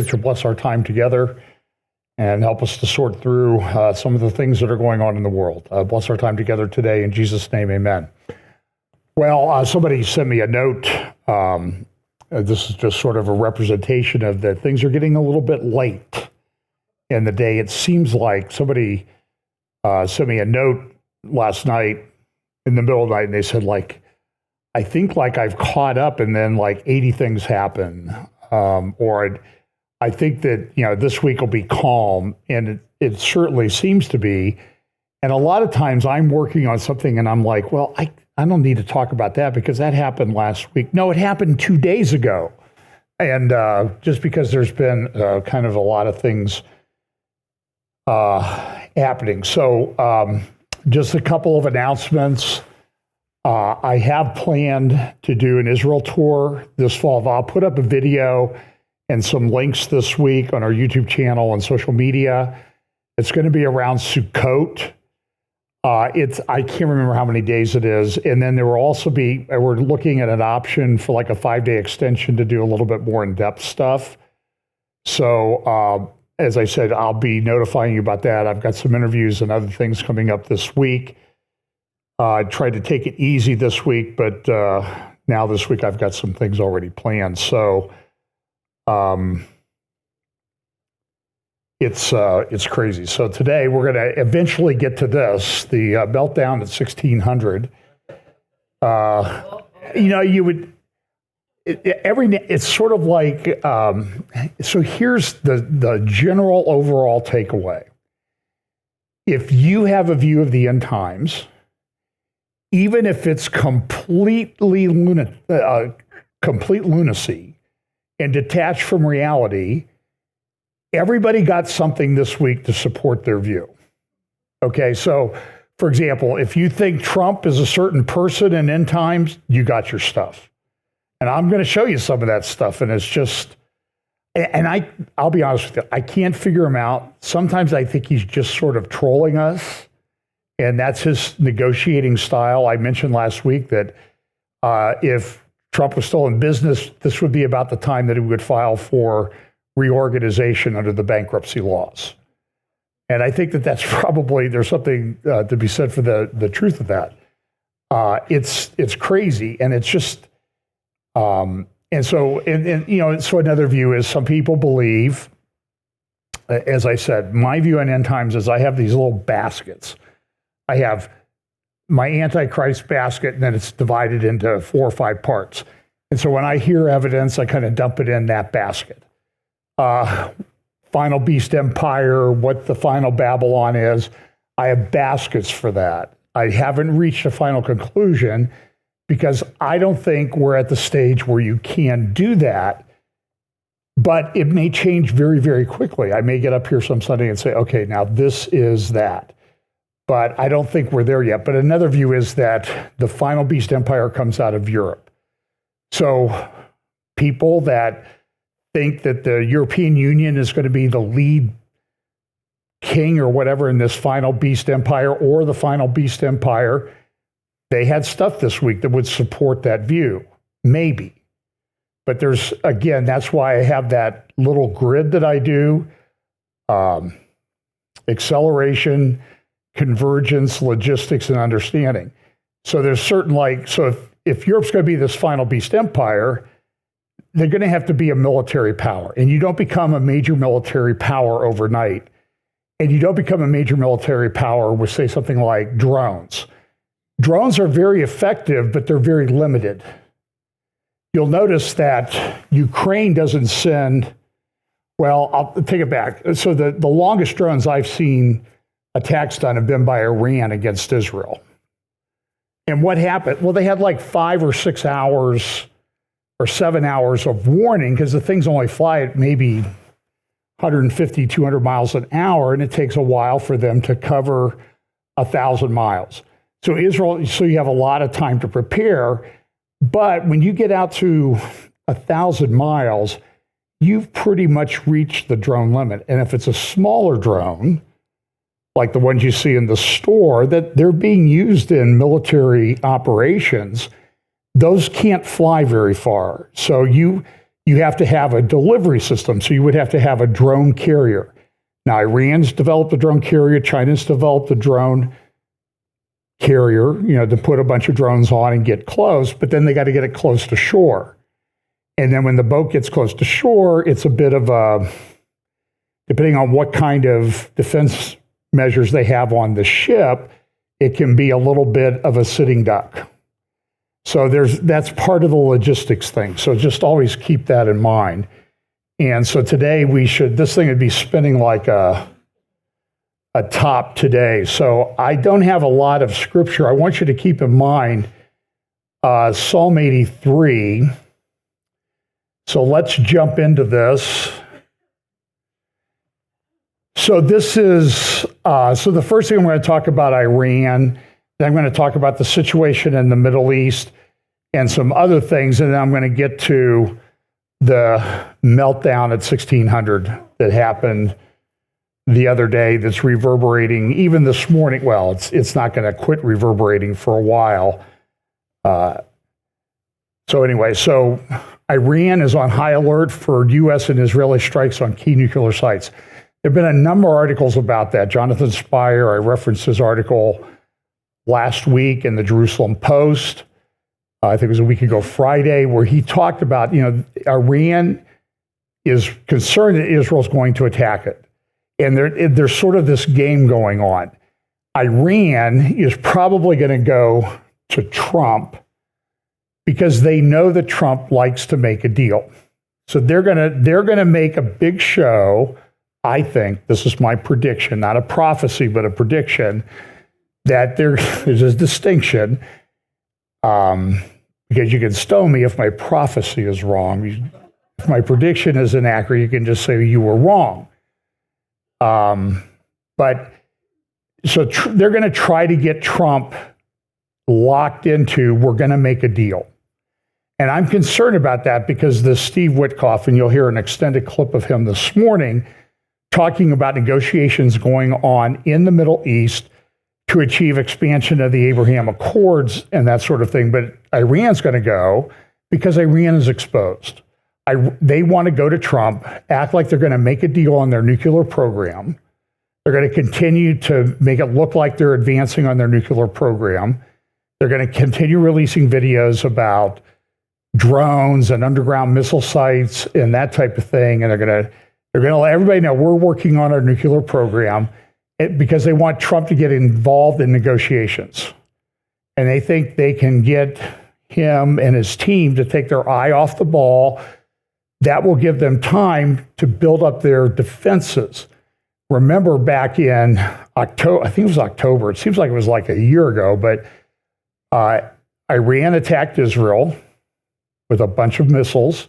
that you'll bless our time together and help us to sort through some of the things that are going on in the world. Bless our time together today. In Jesus' name, amen. Well, somebody sent me a note. This is just sort of a representation of that things are getting a little bit late in the day. It seems like somebody sent me a note last night in the middle of the night, and they said, like, I think like I've caught up and then like 80 things happen. Or I think that, this week will be calm, and it certainly seems to be. And a lot of times I'm working on something and I'm like, well, I don't need to talk about that because that happened last week. No, it happened 2 days ago. And just because there's been kind of a lot of things happening. So just a couple of announcements. I have planned to do an Israel tour this fall. I'll put up a video and some links this week on our YouTube channel and social media. It's going to be around Sukkot. I can't remember how many days it is. And then there will also be, we're looking at an option for like a 5-day extension to do a little bit more in-depth stuff. So as I said, I'll be notifying you about that. I've got some interviews and other things coming up this week. I tried to take it easy this week, but now this week I've got some things already planned. So it's crazy. So today we're going to eventually get to this, the Meltdown at 1600. It's sort of like, so here's the general overall takeaway. If you have a view of the end times, even if it's complete lunacy and detached from reality, everybody got something this week to support their view. Okay, so for example, if you think Trump is a certain person in end times, you got your stuff. And I'm going to show you some of that stuff, and it's just, and I'll be honest with you, I can't figure him out. Sometimes I think he's just sort of trolling us, and that's his negotiating style. I mentioned last week that if Trump was still in business, this would be about the time that he would file for reorganization under the bankruptcy laws. And I think that that's probably, there's something to be said for the truth of that. It's crazy, and it's just, so another view is some people believe, as I said, my view on end times is I have these little baskets. I have my Antichrist basket, and then it's divided into 4 or 5 parts. And so when I hear evidence, I kind of dump it in that basket. Final Beast Empire, what the final Babylon is, I have baskets for that. I haven't reached a final conclusion because I don't think we're at the stage where you can do that, but it may change very, very quickly. I may get up here some Sunday and say, okay, now this is that. But I don't think we're there yet. But another view is that the final beast empire comes out of Europe. So people that think that the European Union is going to be the lead king or whatever in this final beast empire or the final beast empire, they had stuff this week that would support that view. Maybe. But there's, again, that's why I have that little grid that I do. Acceleration, convergence, logistics, and understanding. So there's certain, so if Europe's going to be this final beast empire, they're going to have to be a military power. And you don't become a major military power overnight. And you don't become a major military power with, say, something like drones. Drones are very effective, but they're very limited. You'll notice that Ukraine doesn't send, well, I'll take it back. So the longest drones I've seen attacks done have been by Iran against Israel. And what happened? Well, they had like 5 or 6 hours or 7 hours of warning because the things only fly at maybe 150, 200 miles an hour, and it takes a while for them to cover 1,000 miles. So you have a lot of time to prepare, but when you get out to 1,000 miles, you've pretty much reached the drone limit. And if it's a smaller drone, like the ones you see in the store, that they're being used in military operations, those can't fly very far. So you you have to have a delivery system. So you would have to have a drone carrier. Now, Iran's developed a drone carrier. China's developed a drone carrier, to put a bunch of drones on and get close, but then they got to get it close to shore. And then when the boat gets close to shore, it's a bit of a, depending on what kind of defense measures they have on the ship, it can be a little bit of a sitting duck. So that's part of the logistics thing. So just always keep that in mind. And so today this thing would be spinning like a top today. So I don't have a lot of scripture. I want you to keep in mind Psalm 83. So let's jump into this. So this is, the first thing I'm going to talk about Iran, then I'm going to talk about the situation in the Middle East and some other things, and then I'm going to get to the meltdown at 1600 that happened the other day that's reverberating even this morning. Well, it's not going to quit reverberating for a while. So Iran is on high alert for U.S. and Israeli strikes on key nuclear sites. There have been a number of articles about that. Jonathan Spire, I referenced his article last week in the Jerusalem Post. I think it was a week ago Friday, where he talked about, Iran is concerned that Israel's going to attack it. And there's sort of this game going on. Iran is probably going to go to Trump because they know that Trump likes to make a deal. So they're gonna make a big show. I think, this is my prediction, not a prophecy, but a prediction, that there's a distinction, because you can stone me if my prophecy is wrong. If my prediction is inaccurate, you can just say you were wrong. But they're going to try to get Trump locked into, we're going to make a deal. And I'm concerned about that because the Steve Witkoff, and you'll hear an extended clip of him this morning, talking about negotiations going on in the Middle East to achieve expansion of the Abraham Accords and that sort of thing. But Iran's going to go because Iran is exposed. They want to go to Trump, act like they're going to make a deal on their nuclear program. They're going to continue to make it look like they're advancing on their nuclear program. They're going to continue releasing videos about drones and underground missile sites and that type of thing. And they're going to let everybody know we're working on our nuclear program because they want Trump to get involved in negotiations. And they think they can get him and his team to take their eye off the ball. That will give them time to build up their defenses. Remember back in October, I think it was October, it seems like it was like a year ago, but Iran attacked Israel with a bunch of missiles,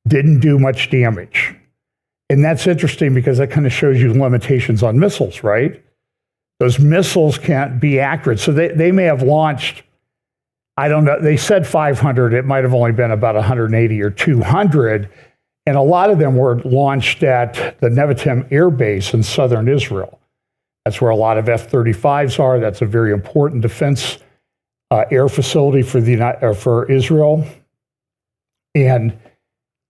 didn't do much damage. And that's interesting because that kind of shows you limitations on missiles, right? Those missiles can't be accurate. So they may have launched, I don't know, they said 500, it might have only been about 180 or 200. And a lot of them were launched at the Nevatim Air Base in southern Israel. That's where a lot of F-35s are. That's a very important defense air facility for Israel. And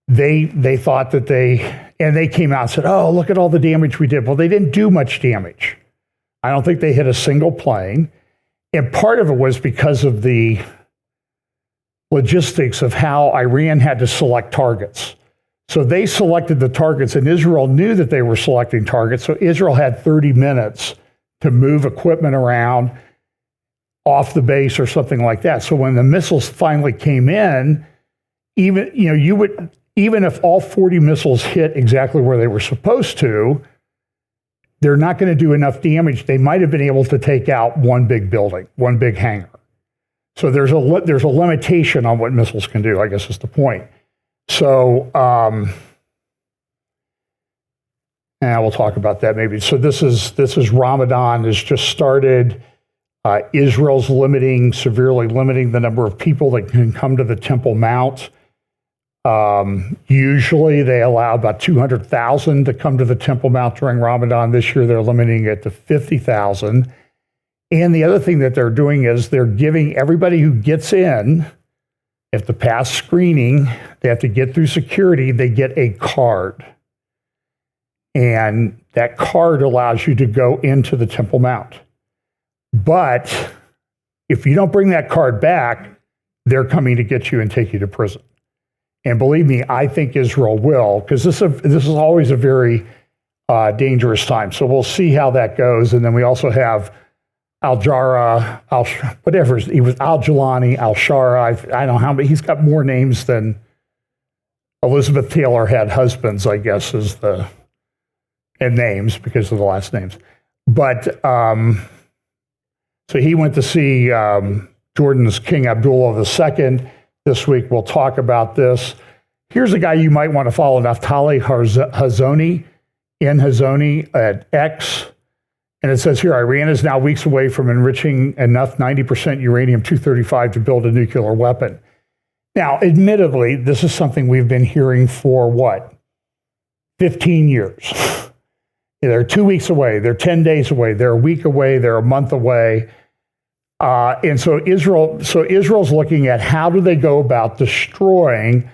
they thought that they came out and said, oh, look at all the damage we did. Well, they didn't do much damage. I don't think they hit a single plane. And part of it was because of the logistics of how Iran had to select targets. So they selected the targets, and Israel knew that they were selecting targets. So Israel had 30 minutes to move equipment around off the base or something like that. So when the missiles finally came in, even if all 40 missiles hit exactly where they were supposed to, they're not going to do enough damage. They might have been able to take out one big building, one big hangar. So there's a limitation on what missiles can do, I guess is the point. So, and we'll talk about that maybe. So this is Ramadan has just started. Israel's severely limiting the number of people that can come to the Temple Mount. Usually they allow about 200,000 to come to the Temple Mount during Ramadan. This year they're limiting it to 50,000. And the other thing that they're doing is they're giving everybody who gets in have to pass screening. They have to get through security. They get a card. And that card allows you to go into the Temple Mount. But if you don't bring that card back, they're coming to get you and take you to prison. And believe me, I think Israel will, because this is always a very dangerous time. So we'll see how that goes. And then we also have Al-Jara, he was Al-Jalani, Al-Shara. I don't know how many. He's got more names than Elizabeth Taylor had husbands, I guess, and names because of the last names. But so he went to see Jordan's King Abdullah II. This week we'll talk about this. Here's a guy you might want to follow, Naftali Hazoni, Hazoni at X. And it says here, Iran is now weeks away from enriching enough 90% uranium-235 to build a nuclear weapon. Now, admittedly, this is something we've been hearing for what? 15 years. They're 2 weeks away. They're 10 days away. They're a week away. They're a month away. And so Israel's looking at how do they go about destroying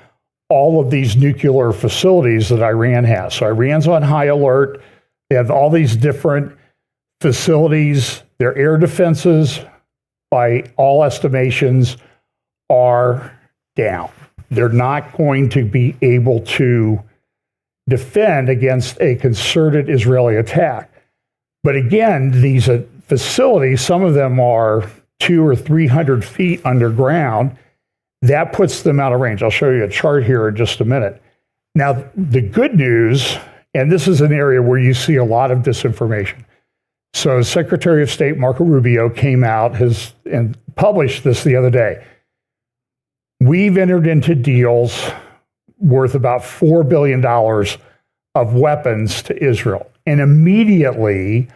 all of these nuclear facilities that Iran has. So Iran's on high alert. They have all these different facilities. Their air defenses, by all estimations, are down. They're not going to be able to defend against a concerted Israeli attack. But again, these facilities, some of them are 200 or 300 feet underground. That puts them out of range. I'll show you a chart here in just a minute. Now, the good news, and this is an area where you see a lot of disinformation. So Secretary of State Marco Rubio came out and published this the other day. We've entered into deals worth about $4 billion of weapons to Israel. And immediately,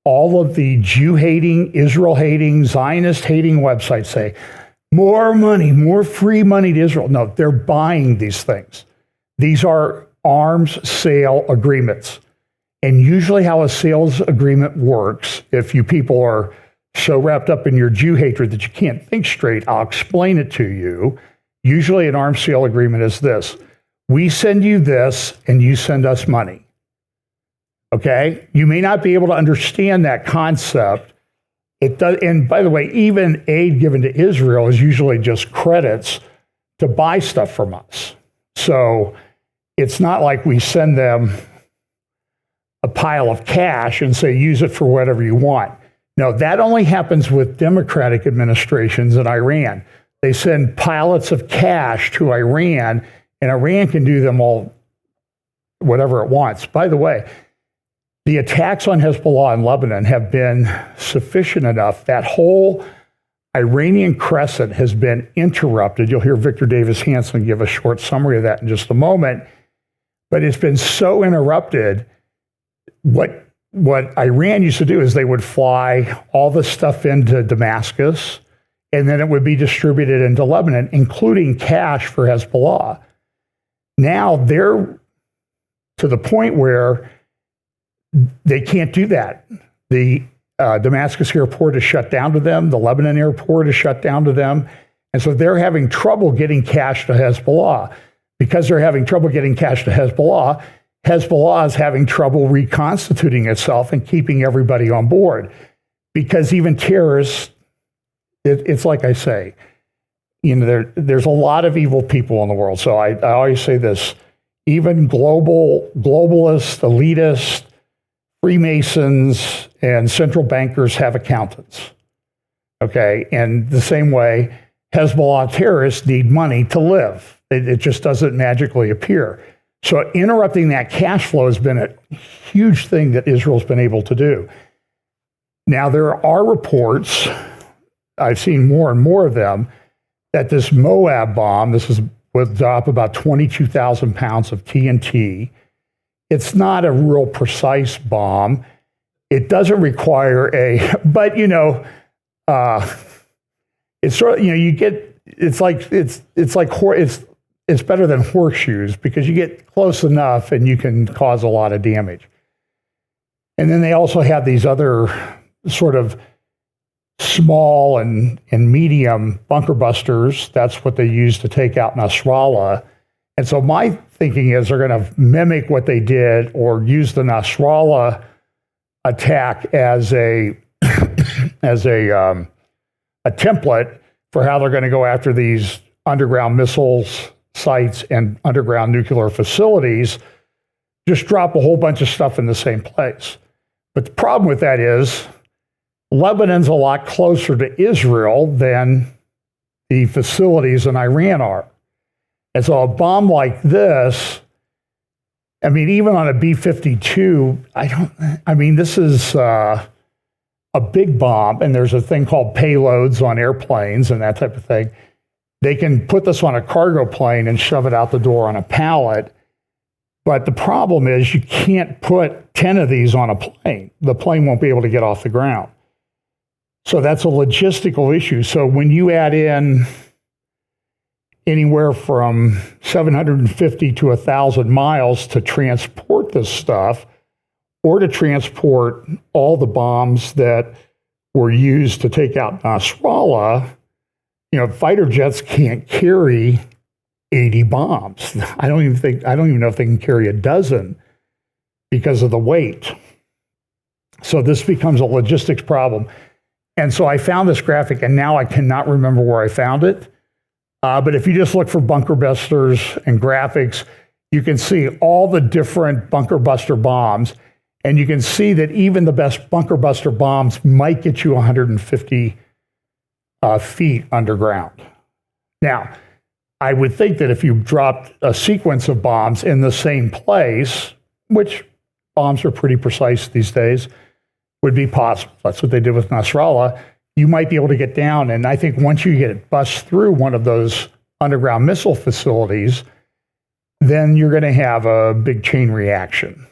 all of the Jew-hating, Israel-hating, Zionist-hating websites say, more money, more free money to Israel. No, they're buying these things. These are arms sale agreements. And usually how a sales agreement works, if you people are so wrapped up in your Jew hatred that you can't think straight, I'll explain it to you. Usually an arms sale agreement is this. We send you this and you send us money. Okay? You may not be able to understand that concept. It does, and by the way, even aid given to Israel is usually just credits to buy stuff from us. So it's not like we send them a pile of cash and say, use it for whatever you want. No, that only happens with democratic administrations in Iran. They send pilots of cash to Iran, and Iran can do them all whatever it wants. By the way, the attacks on Hezbollah in Lebanon have been sufficient enough. That whole Iranian crescent has been interrupted. You'll hear Victor Davis Hanson give a short summary of that in just a moment. But it's been so interrupted. What Iran used to do is they would fly all the stuff into Damascus, and then it would be distributed into Lebanon, including cash for Hezbollah. Now they're to the point where they can't do that. The Damascus airport is shut down to them. The Lebanon airport is shut down to them. And so they're having trouble getting cash to Hezbollah. Because they're having trouble getting cash to Hezbollah, Hezbollah is having trouble reconstituting itself and keeping everybody on board. Because even terrorists, it's like I say, there's a lot of evil people in the world. So I always say this, even globalists, elitists, Freemasons, and central bankers have accountants. Okay, and the same way, Hezbollah terrorists need money to live. It just doesn't magically appear. So interrupting that cash flow has been a huge thing that Israel's been able to do. Now, there are reports, I've seen more and more of them, that this Moab bomb, would drop about 22,000 pounds of TNT. It's not a real precise bomb. It doesn't require but it's sort of, it's better than horseshoes because you get close enough and you can cause a lot of damage. And then they also have these other sort of small and medium bunker busters. That's what they use to take out Nasrallah. And so my thinking is they're going to mimic what they did or use the Nasrallah attack as a template for how they're going to go after these underground missiles sites and underground nuclear facilities. Just drop a whole bunch of stuff in the same place. But the problem with that is Lebanon's a lot closer to Israel than the facilities in Iran are. And so a bomb like this, I mean, even on a B-52, this is a big bomb, and there's a thing called payloads on airplanes and that type of thing. They can put this on a cargo plane and shove it out the door on a pallet. But the problem is you can't put 10 of these on a plane. The plane won't be able to get off the ground. So that's a logistical issue. So when you add in anywhere from 750 to 1,000 miles to transport this stuff, or to transport all the bombs that were used to take out Nasrallah, fighter jets can't carry 80 bombs. I don't even know if they can carry a dozen because of the weight. So this becomes a logistics problem. And so I found this graphic, and now I cannot remember where I found it. But if you just look for bunker busters and graphics, you can see all the different bunker buster bombs. And you can see that even the best bunker buster bombs might get you 150 feet underground. Now, I would think that if you dropped a sequence of bombs in the same place, which bombs are pretty precise these days, would be possible. That's what they did with Nasrallah. You might be able to get down. And I think once you get it bust through one of those underground missile facilities, then you're going to have a big chain reaction.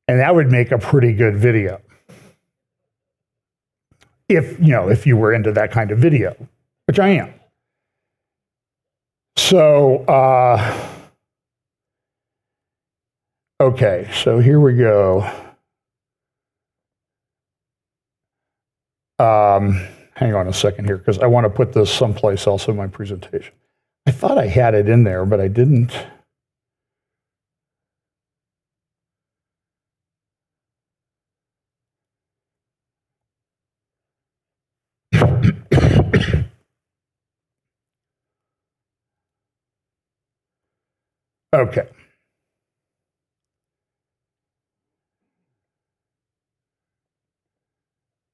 And that would make a pretty good video. If you were into that kind of video, which I am. So, okay, so here we go. Hang on a second here, because I want to put this someplace else in my presentation. I thought I had it in there, but I didn't. Okay.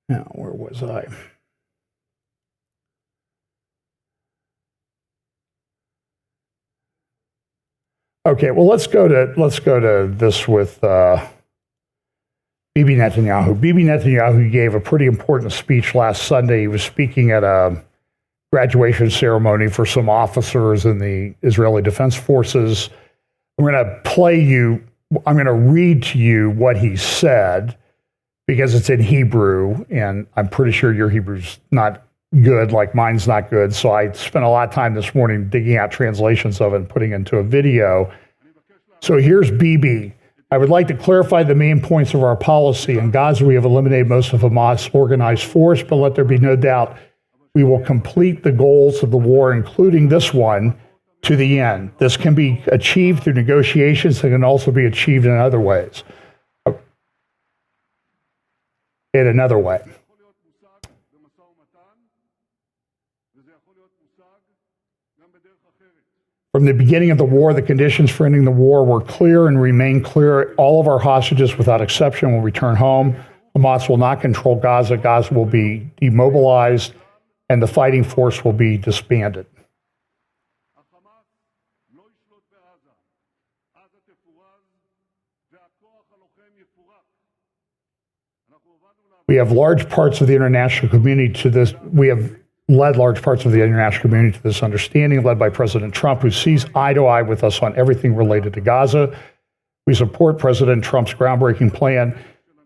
Now, where was I? Okay, well, let's go to this with Bibi Netanyahu. Bibi Netanyahu gave a pretty important speech last Sunday. He was speaking at a graduation ceremony for some officers in the Israeli Defense Forces. I'm going to read to you what he said, because it's in Hebrew, and I'm pretty sure your Hebrew's not good, like mine's not good. So I spent a lot of time this morning digging out translations of it and putting it into a video. So here's Bibi. I would like to clarify the main points of our policy. In Gaza, we have eliminated most of Hamas' organized force, but let there be no doubt we will complete the goals of the war, including this one, to the end. This can be achieved through negotiations and can also be achieved in other ways. In another way. From the beginning of the war, the conditions for ending the war were clear and remain clear. All of our hostages, without exception, will return home. Hamas will not control Gaza. Gaza will be demobilized, and the fighting force will be disbanded. We have large parts of the international community to this. We have led large parts of the international community to this understanding, led by President Trump, who sees eye to eye with us on everything related to Gaza. We support President Trump's groundbreaking plan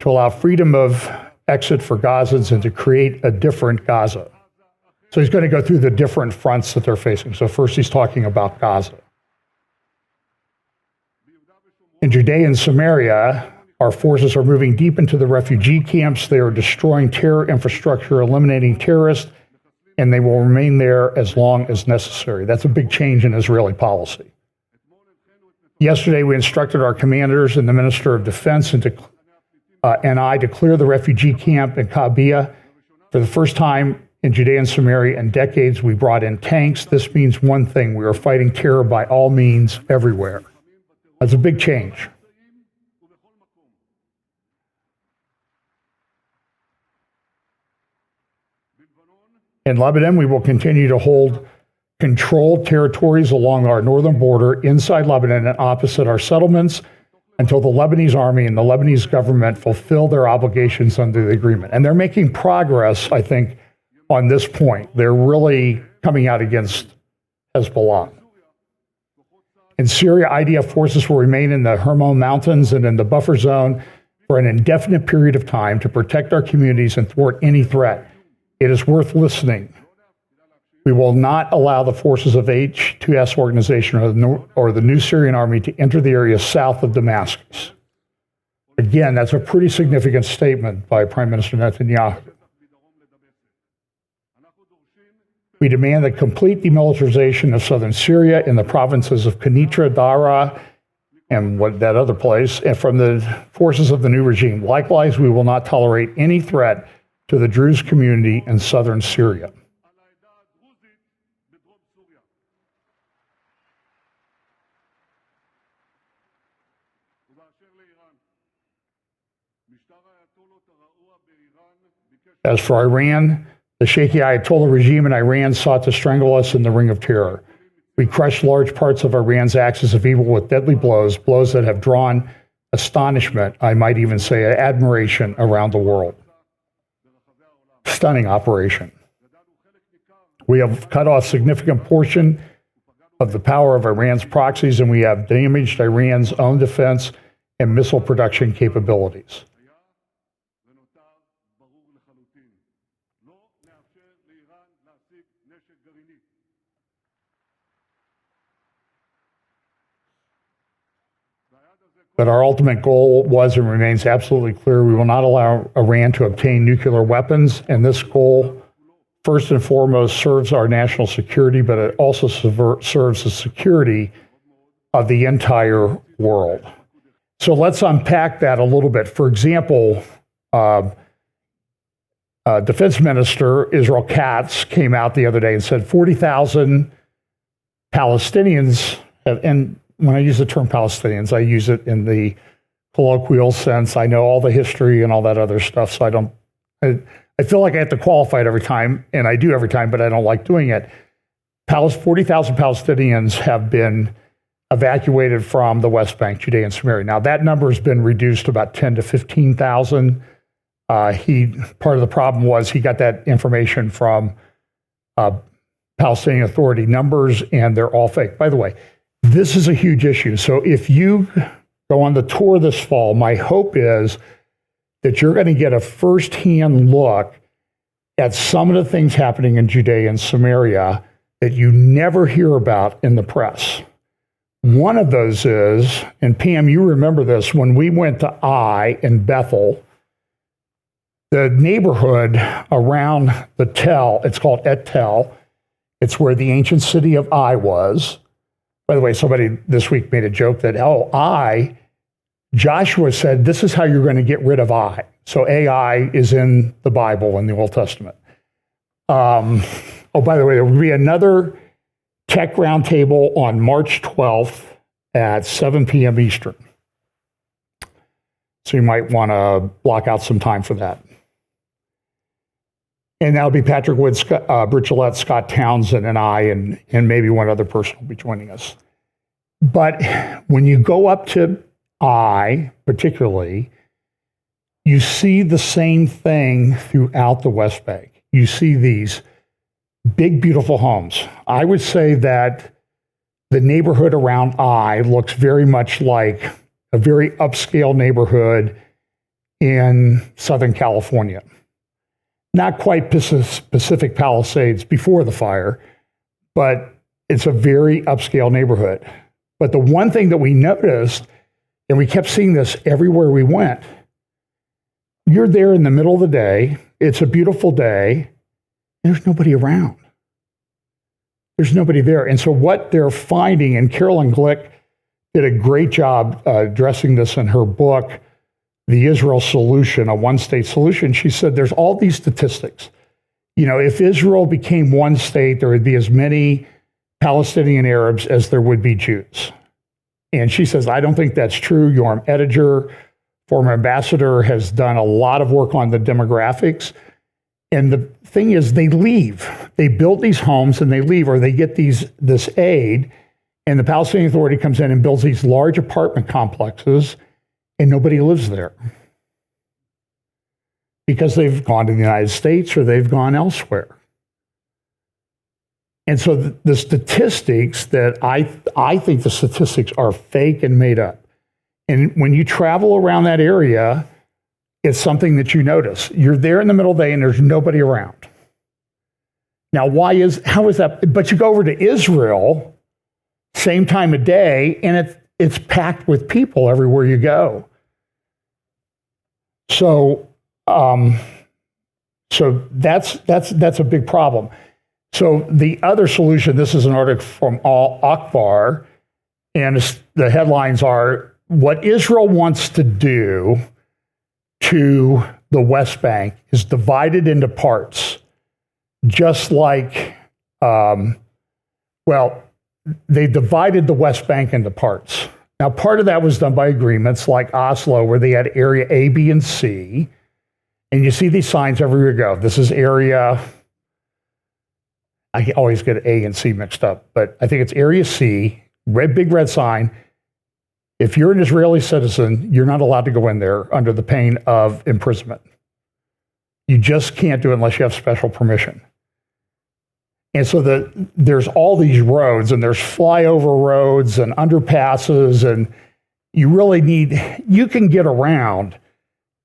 to allow freedom of exit for Gazans and to create a different Gaza. So he's going to go through the different fronts that they're facing. So first he's talking about Gaza. In Judea and Samaria, Our forces are moving deep into the refugee camps. They are destroying terror infrastructure, eliminating terrorists, and they will remain there as long as necessary. That's a big change in Israeli policy. Yesterday, we instructed our commanders and the Minister of Defense and I to clear the refugee camp in Kabia. For the first time in Judea and Samaria in decades, we brought in tanks. This means one thing: we are fighting terror by all means everywhere. That's a big change. In Lebanon, we will continue to hold controlled territories along our northern border inside Lebanon and opposite our settlements until the Lebanese army and the Lebanese government fulfill their obligations under the agreement. And they're making progress, I think, on this point. They're really coming out against Hezbollah. In Syria, IDF forces will remain in the Hermon Mountains and in the buffer zone for an indefinite period of time to protect our communities and thwart any threat. It is worth listening. We will not allow the forces of H2S organization or the new Syrian army to enter the area south of Damascus. Again, that's a pretty significant statement by Prime Minister Netanyahu. We demand the complete demilitarization of southern Syria in the provinces of Kenitra, Dara, and that other place, and from the forces of the new regime. Likewise, we will not tolerate any threat to the Druze community in southern Syria. As for Iran, the Shaikh Ayatollah regime in Iran sought to strangle us in the Ring of Terror. We crushed large parts of Iran's axis of evil with deadly blows, blows that have drawn astonishment, I might even say admiration, around the world. Stunning operation. We have cut off a significant portion of the power of Iran's proxies, and we have damaged Iran's own defense and missile production capabilities. But our ultimate goal was and remains absolutely clear. We will not allow Iran to obtain nuclear weapons, and this goal, first and foremost, serves our national security, but it also serves the security of the entire world. So let's unpack that a little bit. For example, Defense Minister Israel Katz came out the other day and said 40,000 Palestinians have, and when I use the term Palestinians, I use it in the colloquial sense. I know all the history and all that other stuff, so I feel like I have to qualify it every time, and I do every time, but I don't like doing it. 40,000 Palestinians have been evacuated from the West Bank, Judea and Samaria. Now, that number has been reduced to about 10 to 15,000. Part of the problem was he got that information from Palestinian Authority numbers, and they're all fake. By the way, this is a huge issue. So if you go on the tour this fall, my hope is that you're going to get a firsthand look at some of the things happening in Judea and Samaria that you never hear about in the press. One of those is, and Pam, you remember this, when we went to Ai in Bethel, the neighborhood around the Tel, it's called Et Tel. It's where the ancient city of Ai was. By the way, somebody this week made a joke that, Joshua said, this is how you're going to get rid of Ai. So Ai is in the Bible in the Old Testament. By the way, there will be another tech roundtable on March 12th at 7 p.m. Eastern. So you might want to block out some time for that. And that'll be Patrick Wood, Britt Gillette, Scott Townsend, and I, and maybe one other person will be joining us. But when you go up to I, particularly, you see the same thing throughout the West Bank. You see these big, beautiful homes. I would say that the neighborhood around I looks very much like a very upscale neighborhood in Southern California. Not quite Pacific Palisades before the fire, but it's a very upscale neighborhood. But the one thing that we noticed And we kept seeing this everywhere we went. You're there in the middle of the day. It's a beautiful day. And there's nobody around. There's nobody there. And so what they're finding, and Carolyn Glick did a great job addressing this in her book, The Israel Solution, a one-state solution. She said there's all these statistics. You know, if Israel became one state, there would be as many Palestinian Arabs as there would be Jews. And she says, I don't think that's true. Yoram Ettinger, former ambassador, has done a lot of work on the demographics. And the thing is, they leave. They build these homes and they leave, or they get this aid, and the Palestinian Authority comes in and builds these large apartment complexes, and nobody lives there because they've gone to the United States or they've gone elsewhere. And so the statistics that I think the statistics are fake and made up. And when you travel around that area, it's something that you notice. You're there in the middle of the day and there's nobody around. Now, how is that? But you go over to Israel, same time of day, and it's packed with people everywhere you go. So that's a big problem. So the other solution, this is an article from Al Akbar, and the headlines are, what Israel wants to do to the West Bank is divided into parts, just like, they divided the West Bank into parts. Now, part of that was done by agreements like Oslo, where they had area A, B, and C. And you see these signs everywhere you go. This is area, I always get A and C mixed up, but I think it's area C, big red sign. If you're an Israeli citizen, you're not allowed to go in there under the pain of imprisonment. You just can't do it unless you have special permission. And so there's all these roads, and there's flyover roads and underpasses, and you can get around,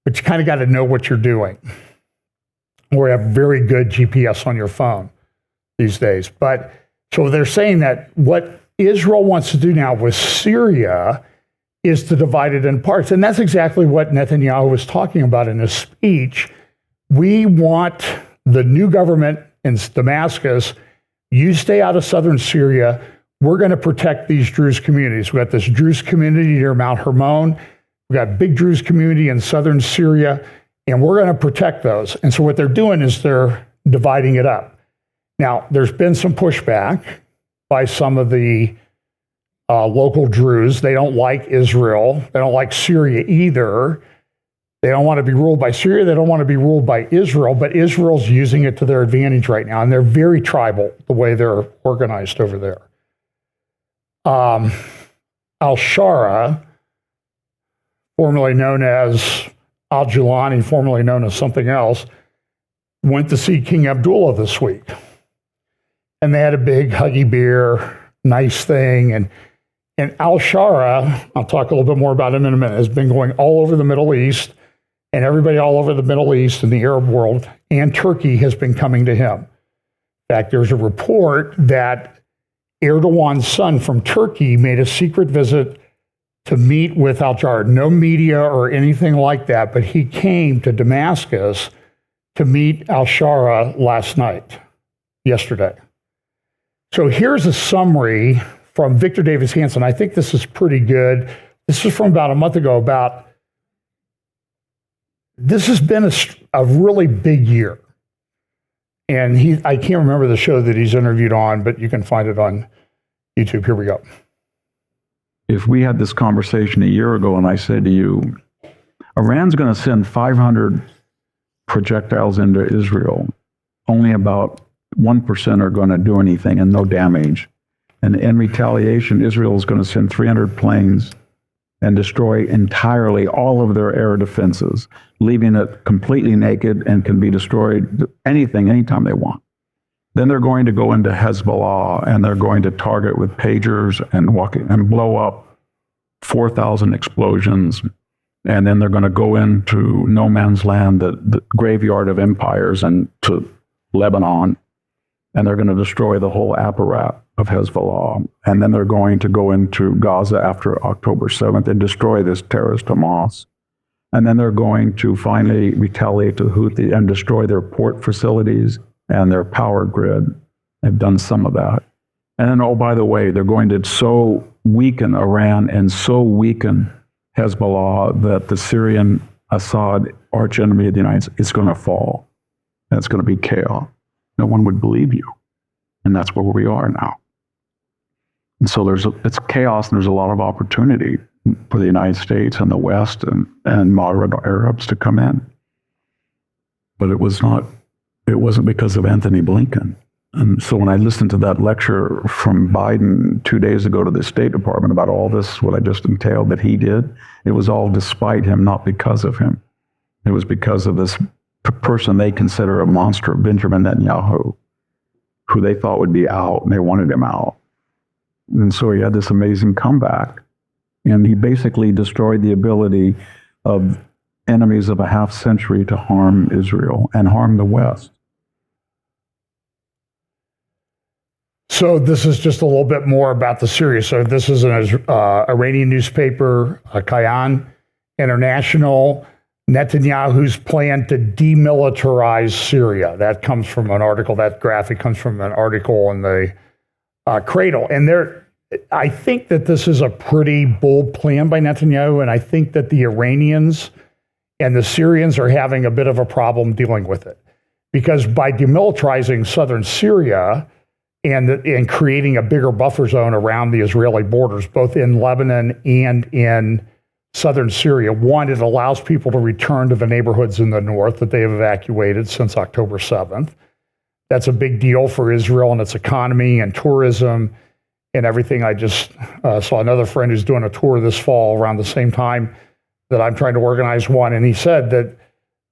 but you kind of got to know what you're doing, or have very good GPS on your phone these days. But so they're saying that what Israel wants to do now with Syria is to divide it in parts. And that's exactly what Netanyahu was talking about in his speech. We want the new government in Damascus, you stay out of southern Syria. We're going to protect these Druze communities. We've got this Druze community near Mount Hermon. We've got a big Druze community in southern Syria, and we're going to protect those. And so what they're doing is they're dividing it up. Now, there's been some pushback by some of the local Druze. They don't like Israel. They don't like Syria either. They don't want to be ruled by Syria. They don't want to be ruled by Israel, but Israel's using it to their advantage right now, and they're very tribal the way they're organized over there. Al-Shara, formerly known as Al-Julani, formerly known as something else, went to see King Abdullah this week. And they had a big huggy beer, nice thing. And Al-Shara, I'll talk a little bit more about him in a minute, has been going all over the Middle East, and everybody all over the Middle East and the Arab world and Turkey has been coming to him. In fact, there's a report that Erdogan's son from Turkey made a secret visit to meet with Al-Shara. No media or anything like that, but he came to Damascus to meet Al-Shara yesterday. So here's a summary from Victor Davis Hanson. I think this is pretty good. This is from about a month ago this has been a really big year. And I can't remember the show that he's interviewed on, but you can find it on YouTube. Here we go. If we had this conversation a year ago and I said to you, Iran's going to send 500 projectiles into Israel, only about 1% are going to do anything and no damage. And in retaliation, Israel is going to send 300 planes and destroy entirely all of their air defenses, leaving it completely naked and can be destroyed anytime they want. Then they're going to go into Hezbollah and they're going to target with pagers and blow up 4,000 explosions. And then they're going to go into no man's land, the graveyard of empires, and to Lebanon. and they're going to destroy the whole apparatus of Hezbollah. And then they're going to go into Gaza after October 7th and destroy this terrorist Hamas. And then they're going to finally retaliate to the Houthi and destroy their port facilities and their power grid. They've done some of that. And then, oh, by the way, they're going to so weaken Iran and so weaken Hezbollah that the Syrian Assad archenemy of the United States is going to fall. And it's going to be chaos. No one would believe you. And that's where we are now. And so it's chaos, and there's a lot of opportunity for the United States and the West and moderate Arabs to come in. But it wasn't because of Anthony Blinken. And so when I listened to that lecture from Biden 2 days ago to the State Department about all this, what I just entailed that he did, it was all despite him, not because of him. It was because of this person they consider a monster, Benjamin Netanyahu, who they thought would be out, and they wanted him out. And so he had this amazing comeback. And he basically destroyed the ability of enemies of a half century to harm Israel and harm the West. So this is just a little bit more about the Syria. So this is an Iranian newspaper, Kayan International, Netanyahu's plan to demilitarize Syria. That comes from an article, that graphic comes from an article in the Cradle. And I think that this is a pretty bold plan by Netanyahu, and I think that the Iranians and the Syrians are having a bit of a problem dealing with it. Because by demilitarizing southern Syria and creating a bigger buffer zone around the Israeli borders, both in Lebanon and in southern Syria, one, it allows people to return to the neighborhoods in the north that they have evacuated since October 7th. That's a big deal for Israel and its economy and tourism and everything. I just saw another friend who's doing a tour this fall around the same time that I'm trying to organize one, and he said that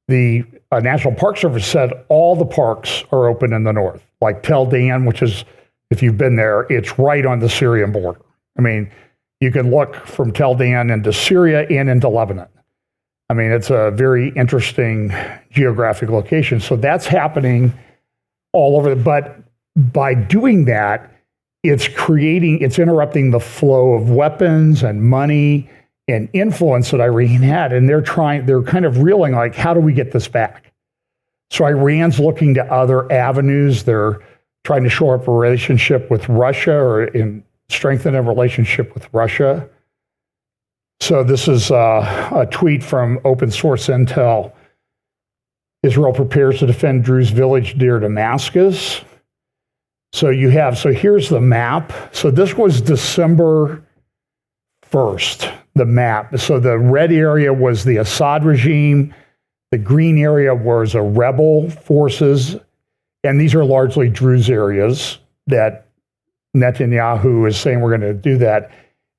the National Park Service said all the parks are open in the north, like Tel Dan, which is, if you've been there, it's right on the Syrian border. I mean, you can look from Tel Dan into Syria and into Lebanon. I mean, it's a very interesting geographic location. So that's happening all over. But by doing that, it's interrupting the flow of weapons and money and influence that Iran had. And they're kind of reeling like, how do we get this back? So Iran's looking to other avenues. They're trying to shore up a relationship with Russia or strengthen a relationship with Russia. So this is a tweet from Open Source Intel. Israel prepares to defend Druze village near Damascus. So here's the map. So this was December 1st, the map. So the red area was the Assad regime. The green area was rebel forces. And these are largely Druze areas that Netanyahu is saying we're going to do that.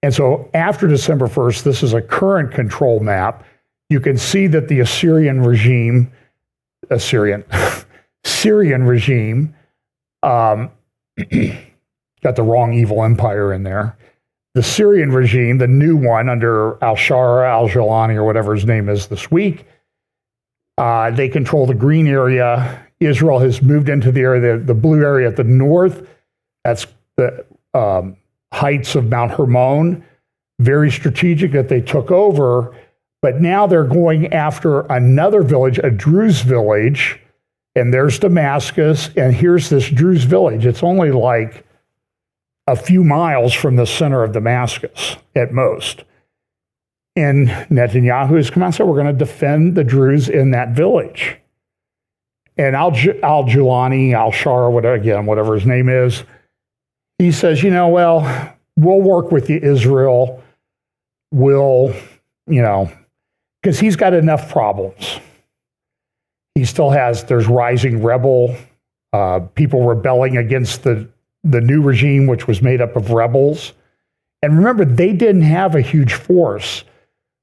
And so after December 1st, this is a current control map. You can see that the Syrian regime, got the wrong evil empire in there. The Syrian regime, the new one under al-Shara, al-Jalani, or whatever his name is this week, they control the green area. Israel has moved into the area, the blue area at the north. That's the heights of Mount Hermon. Very strategic that they took over. But now they're going after another village, a Druze village, and there's Damascus, and here's this Druze village. It's only like a few miles from the center of Damascus at most. And Netanyahu has come out and said, we're going to defend the Druze in that village. And al-Julani, al-Shara, whatever his name is, he says, we'll work with you, Israel. Because he's got enough problems. He still there's rising rebel, people rebelling against the new regime, which was made up of rebels. And remember, they didn't have a huge force.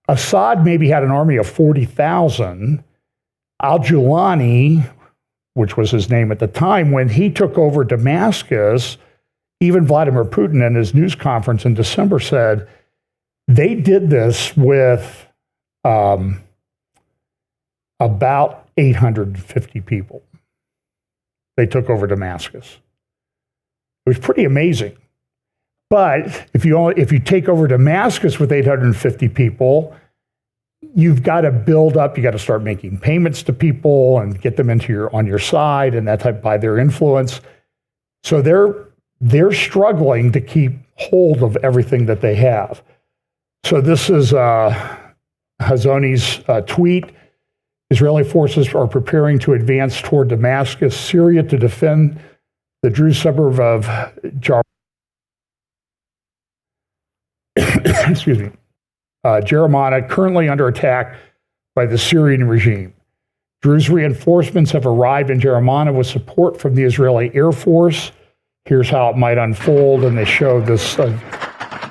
Assad maybe had an army of 40,000. Al-Julani, which was his name at the time, when he took over Damascus, even Vladimir Putin in his news conference in December said, they did this with about 850 people. They took over Damascus. It was pretty amazing. But if you take over Damascus with 850 people, you've got to build up. You got to start making payments to people and get them on your side and that type by their influence. So they're struggling to keep hold of everything that they have. So this is Hazoni's tweet. Israeli forces are preparing to advance toward Damascus, Syria, to defend the Druze suburb of Jeramana, currently under attack by the Syrian regime. Druze reinforcements have arrived in Jeramana with support from the Israeli Air Force. Here's how it might unfold, and they show this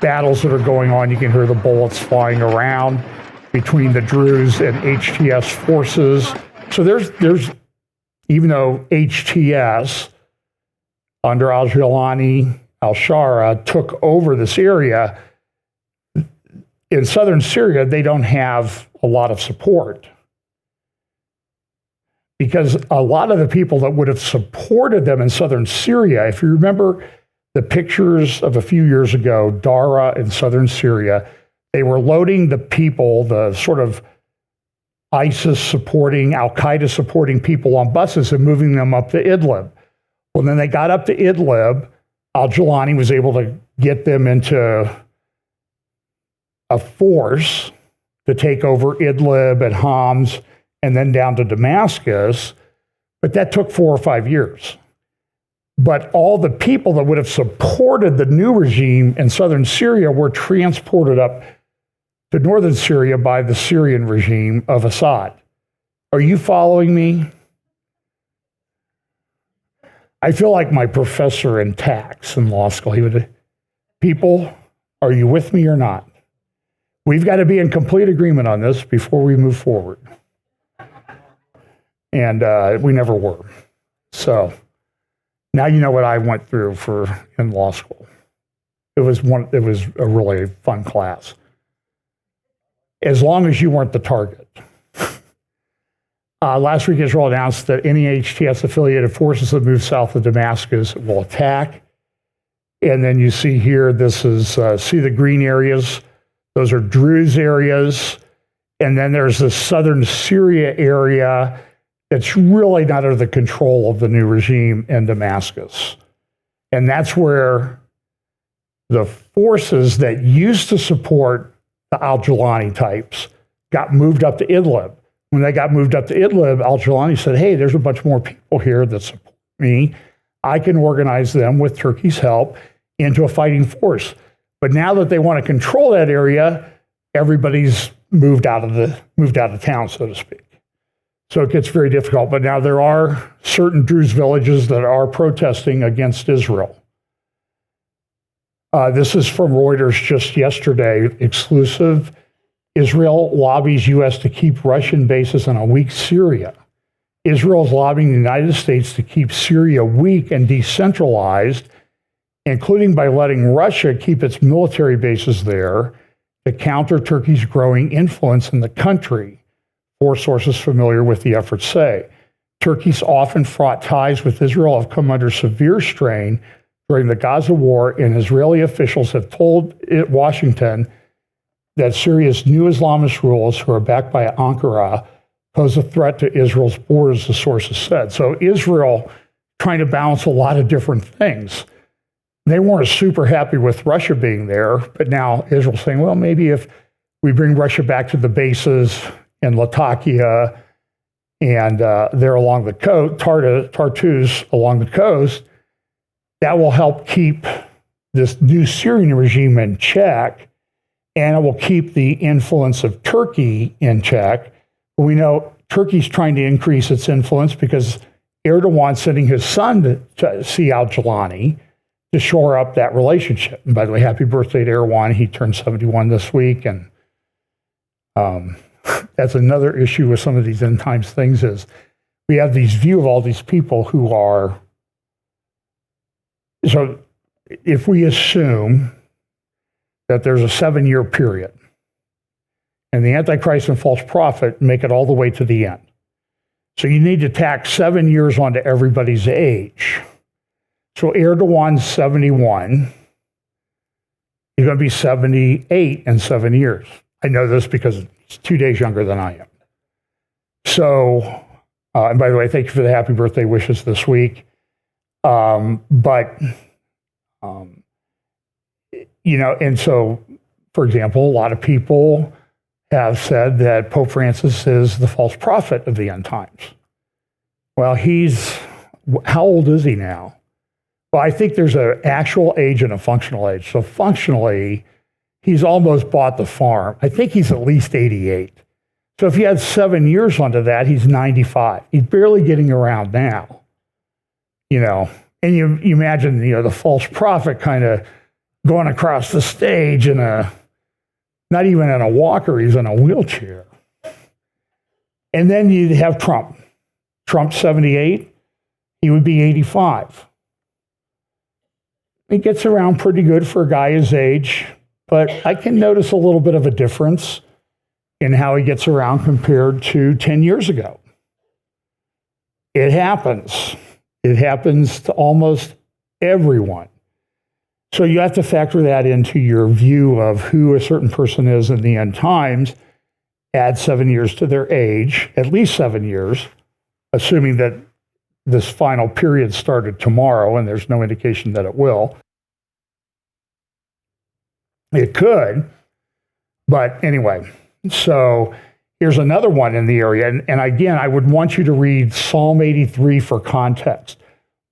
battles that are going on. You can hear the bullets flying around between the Druze and HTS forces. So there's even though HTS under al-Jilani, al-Shara took over this area, in southern Syria, they don't have a lot of support. Because a lot of the people that would have supported them in southern Syria, if you remember the pictures of a few years ago, Dara in southern Syria, they were loading the people, the sort of ISIS supporting, Al-Qaeda supporting people on buses and moving them up to Idlib. Well, then they got up to Idlib. Al-Jilani was able to get them into a force to take over Idlib and Homs and then down to Damascus. But that took 4 or 5 years. But all the people that would have supported the new regime in southern Syria were transported up to northern Syria by the Syrian regime of Assad. Are you following me? I feel like my professor in tax in law school. He would, people, are you with me or not? We've got to be in complete agreement on this before we move forward. And we never were. So now you know what I went through in law school. It was a really fun class. As long as you weren't the target. Last week, Israel announced that any HTS-affiliated forces that move south of Damascus will attack. And then you see here, this is, see the green areas? Those are Druze areas. And then there's the southern Syria area that's really not under the control of the new regime in Damascus. And that's where the forces that used to support the al-Jilani types got moved up to Idlib. When they got moved up to Idlib, al-Jilani said, hey, there's a bunch more people here that support me. I can organize them with Turkey's help into a fighting force. But now that they want to control that area, everybody's moved out of town, so to speak. So it gets very difficult. But now there are certain Druze villages that are protesting against Israel. This is from Reuters just yesterday, exclusive. Israel lobbies U.S. to keep Russian bases in a weak Syria. Israel is lobbying the United States to keep Syria weak and decentralized, including by letting Russia keep its military bases there to counter Turkey's growing influence in the country, 4 sources familiar with the effort say. Turkey's often fraught ties with Israel have come under severe strain during the Gaza war, and Israeli officials have told Washington that Syria's new Islamist rulers, who are backed by Ankara, pose a threat to Israel's borders, the sources said. So Israel trying to balance a lot of different things. They weren't super happy with Russia being there, but now Israel's saying, well, maybe if we bring Russia back to the bases in Latakia and there along the coast, Tartus along the coast, that will help keep this new Syrian regime in check, and it will keep the influence of Turkey in check. We know Turkey's trying to increase its influence because Erdogan's sending his son to see al-Jilani to shore up that relationship. And by the way, happy birthday to Erdogan. He turned 71 this week. And that's another issue with some of these end times things is we have these view of all these people who are, so if we assume that there's a 7-year period and the Antichrist and false prophet make it all the way to the end. So you need to tack 7 years onto everybody's age. So Erdogan's 71. He's going to be 78 in 7 years. I know this because he's 2 days younger than I am. So, and by the way, thank you for the happy birthday wishes this week. And so, for example, a lot of people have said that Pope Francis is the false prophet of the end times. Well, how old is he now? Well, I think there's an actual age and a functional age. So functionally, he's almost bought the farm. I think he's at least 88. So if he had 7 years onto that, he's 95. He's barely getting around now. And you imagine, the false prophet kind of going across the stage not even in a walker, he's in a wheelchair. And then you'd have Trump. Trump's 78, he would be 85. He gets around pretty good for a guy his age, but I can notice a little bit of a difference in how he gets around compared to 10 years ago. It happens. It happens to almost everyone. So you have to factor that into your view of who a certain person is in the end times, add 7 years to their age, at least 7 years, assuming that this final period started tomorrow, and there's no indication that it will. It could, but anyway. So here's another one in the area. And again, I would want you to read Psalm 83 for context.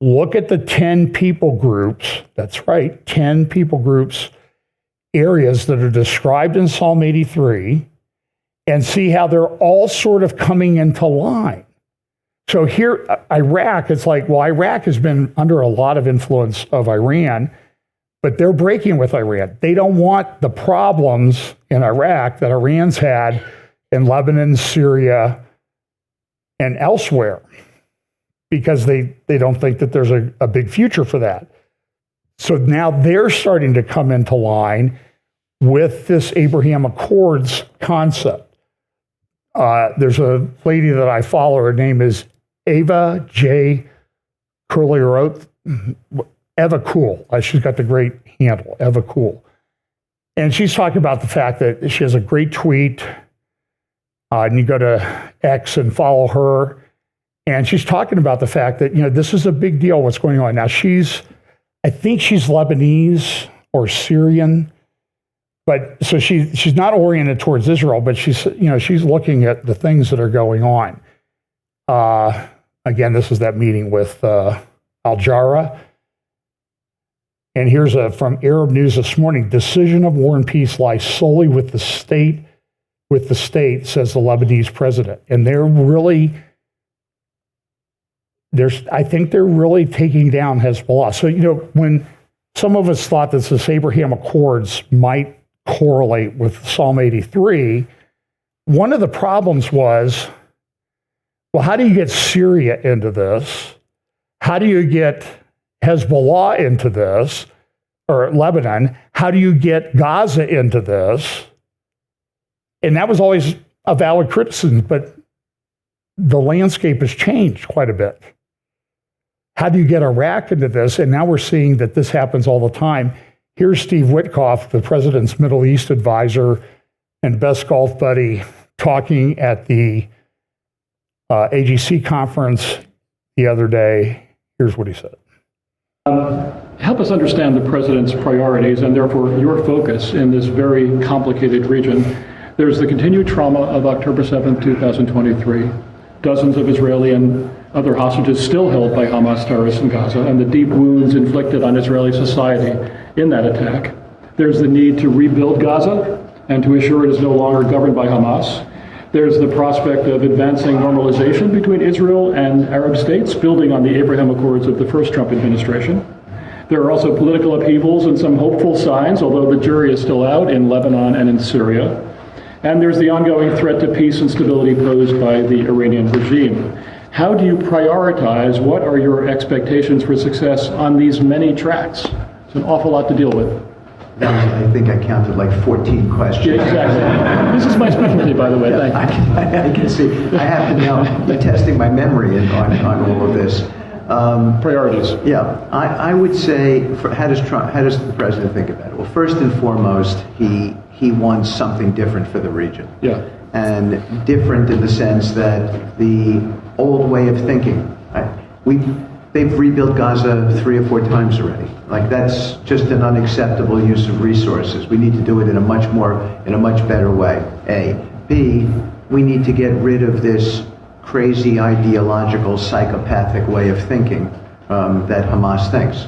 Look at the 10 people groups, that's right, 10 people groups, areas that are described in Psalm 83, and see how they're all sort of coming into line. So here, Iraq, it's like, well, Iraq has been under a lot of influence of Iran, but they're breaking with Iran. They don't want the problems in Iraq that Iran's had in Lebanon, Syria, and elsewhere, because they don't think that there's a big future for that. So now they're starting to come into line with this Abraham Accords concept. There's a lady that I follow, her name is Ava J. Curly-Roth, Eva Cool. She's got the great handle, Eva Cool. And she's talking about the fact that she has a great tweet, and you go to X and follow her, and she's talking about the fact that, this is a big deal, what's going on. Now, I think she's Lebanese or Syrian, but so she's not oriented towards Israel, but she's looking at the things that are going on. Again, this is that meeting with Al-Jarrah. And here's from Arab News this morning: decision of war and peace lies solely with the state, says the Lebanese president. And I think they're really taking down Hezbollah. So, when some of us thought that this Abraham Accords might correlate with Psalm 83, one of the problems was, well, how do you get Syria into this? How do you get Hezbollah into this, or Lebanon? How do you get Gaza into this? And that was always a valid criticism, but the landscape has changed quite a bit. How do you get Iraq into this? And now we're seeing that this happens all the time. Here's Steve Witkoff, the president's Middle East advisor and best golf buddy, talking at the AGC conference the other day. Here's what he said. Help us understand the president's priorities and therefore your focus in this very complicated region. There's the continued trauma of October 7th, 2023. Dozens of Israeli and other hostages still held by Hamas terrorists in Gaza, and the deep wounds inflicted on Israeli society in that attack. There's the need to rebuild Gaza and to assure it is no longer governed by Hamas. There's the prospect of advancing normalization between Israel and Arab states, building on the Abraham Accords of the first Trump administration. There are also political upheavals and some hopeful signs, although the jury is still out, in Lebanon and in Syria. And there's the ongoing threat to peace and stability posed by the Iranian regime. How do you prioritize? What are your expectations for success on these many tracks? It's an awful lot to deal with. I think I counted like 14 questions. Yeah, exactly. This is my specialty, by the way. Thank you. I can see. I have to now be testing my memory on all of this. Priorities. Yeah, I would say, how does the president think about it? Well, first and foremost, he wants something different for the region. Yeah. And different in the sense that the old way of thinking, they've rebuilt Gaza 3 or 4 times already. Like, that's just an unacceptable use of resources. We need to do it in a much better way. A. B, we need to get rid of this crazy ideological psychopathic way of thinking that Hamas thinks.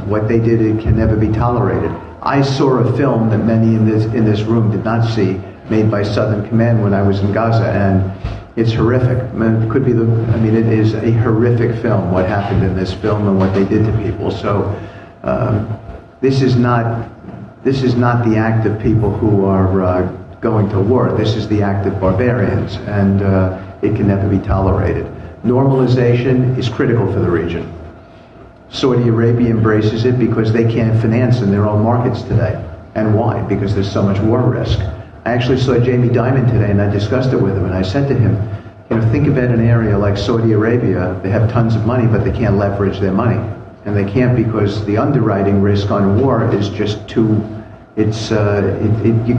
What they did, it can never be tolerated. I saw a film that many in this room did not see, made by Southern Command when I was in Gaza, and it's horrific. It is a horrific film, what happened in this film and what they did to people. So this is not the act of people who are going to war. This is the act of barbarians, and it can never be tolerated. Normalization is critical for the region. Saudi Arabia embraces it because they can't finance in their own markets today. And why? Because there's so much war risk. I actually saw Jamie Dimon today, and I discussed it with him, and I said to him, think about an area like Saudi Arabia. They have tons of money, but they can't leverage their money. And they can't because the underwriting risk on war is just too, it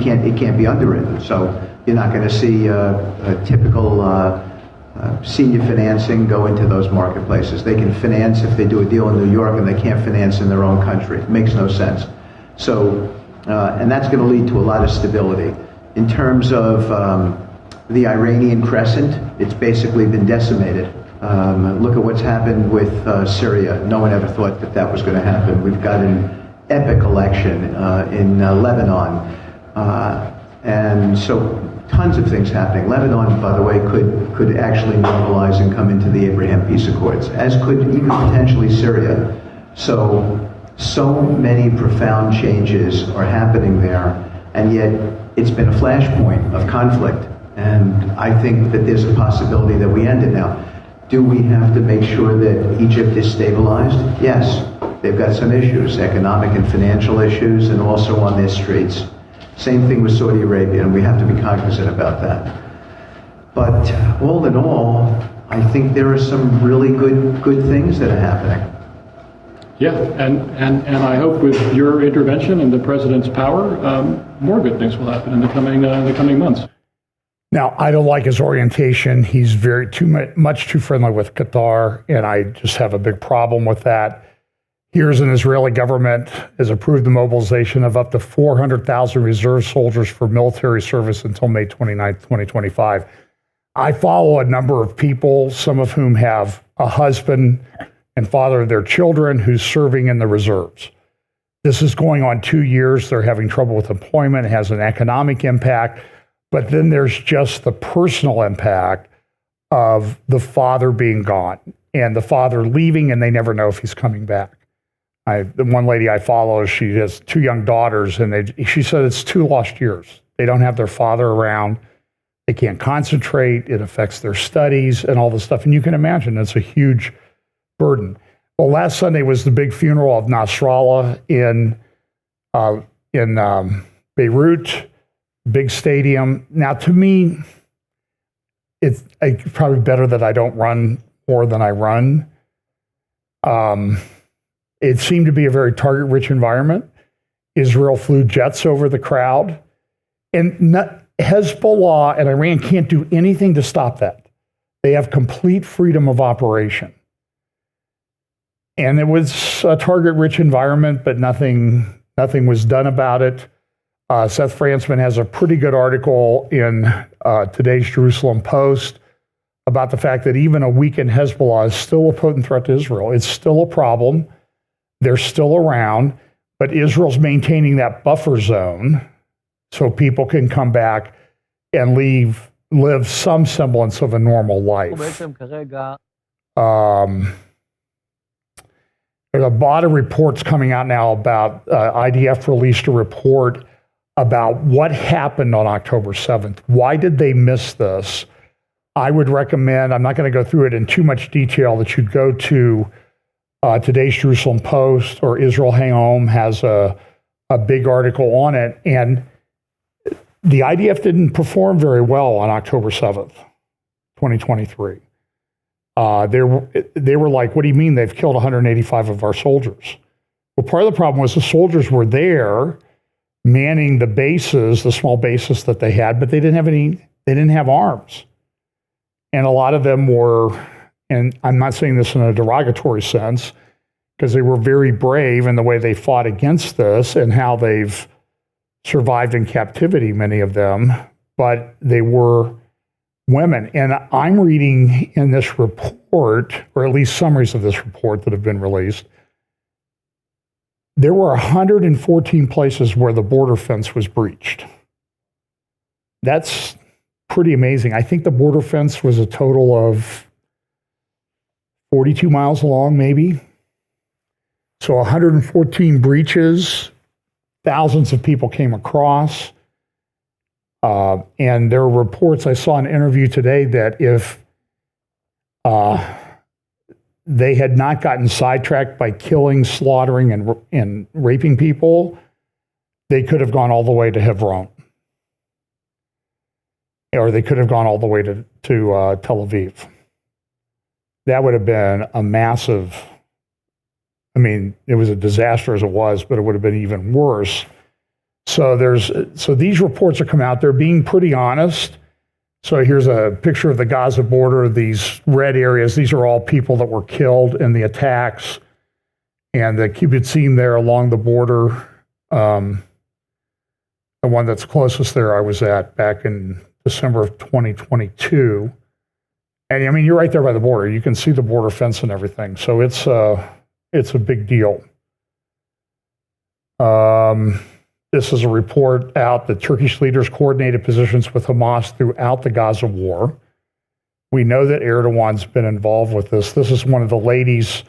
can't be underwritten. So you're not going to see a typical senior financing go into those marketplaces. They can finance if they do a deal in New York, and they can't finance in their own country. It makes no sense. So, and that's going to lead to a lot of stability. In terms of the Iranian crescent, it's basically been decimated. Look at what's happened with Syria. No one ever thought that was going to happen. We've got an epic election in Lebanon. And so tons of things happening. Lebanon, by the way, could actually normalize and come into the Abraham Peace Accords, as could even potentially Syria. So many profound changes are happening there, and yet it's been a flashpoint of conflict. And I think that there's a possibility that we end it now. Do we have to make sure that Egypt is stabilized? Yes. They've got some issues, economic and financial issues, and also on their streets. Same thing with Saudi Arabia, and we have to be cognizant about that. But all in all, I think there are some really good things that are happening. Yeah, and I hope with your intervention and the president's power, more good things will happen in the coming months. Now, I don't like his orientation. He's much too friendly with Qatar, and I just have a big problem with that. Here's an Israeli government has approved the mobilization of up to 400,000 reserve soldiers for military service until May 29, 2025. I follow a number of people, some of whom have a husband and father of their children who's serving in the reserves. This is going on 2 years. They're having trouble with employment. It has an economic impact. But then there's just the personal impact of the father being gone and the father leaving, and they never know if he's coming back. The one lady I follow, she has 2 young daughters, and she said it's 2 lost years. They don't have their father around. They can't concentrate. It affects their studies and all this stuff. And you can imagine it's a huge burden. Well, last Sunday was the big funeral of Nasrallah in Beirut, big stadium. Now, to me, it's probably better that I don't run more than I run. It seemed to be a very target-rich environment. Israel flew jets over the crowd. And Hezbollah and Iran can't do anything to stop that. They have complete freedom of operation. And it was a target-rich environment, but nothing was done about it. Seth Fransman has a pretty good article in today's Jerusalem Post about the fact that even a weakened Hezbollah is still a potent threat to Israel. It's still a problem. They're still around, but Israel's maintaining that buffer zone so people can come back and live some semblance of a normal life. There's a lot of reports coming out now about IDF released a report about what happened on October 7th. Why did they miss this? I would recommend, I'm not going to go through it in too much detail, that you go to today's Jerusalem Post, or Israel Hayom has a big article on it. And the IDF didn't perform very well on October 7th, 2023. They were like, what do you mean they've killed 185 of our soldiers? Well, part of the problem was the soldiers were there manning the bases, the small bases that they had, but they didn't have arms. And a lot of them were, and I'm not saying this in a derogatory sense, because they were very brave in the way they fought against this and how they've survived in captivity, many of them, but they were women. And I'm reading in this report, or at least summaries of this report that have been released, there were 114 places where the border fence was breached. That's pretty amazing. I think the border fence was a total of 42 miles long, maybe. So 114 breaches, thousands of people came across. And there are reports, I saw an interview today that if they had not gotten sidetracked by killing, slaughtering, and raping people, they could have gone all the way to Hebron. Or they could have gone all the way to Tel Aviv. That would have been a massive, I mean, it was a disaster as it was, but it would have been even worse. So these reports are coming out. They're being pretty honest. So here's a picture of the Gaza border. These red areas, these are all people that were killed in the attacks. And the kibbutzim there along the border, the one that's closest there I was at back in December of 2022. And I mean, you're right there by the border. You can see the border fence and everything. So it's a big deal. This is a report out that Turkish leaders coordinated positions with Hamas throughout the Gaza war. We know that Erdogan's been involved with this. This is one of the ladies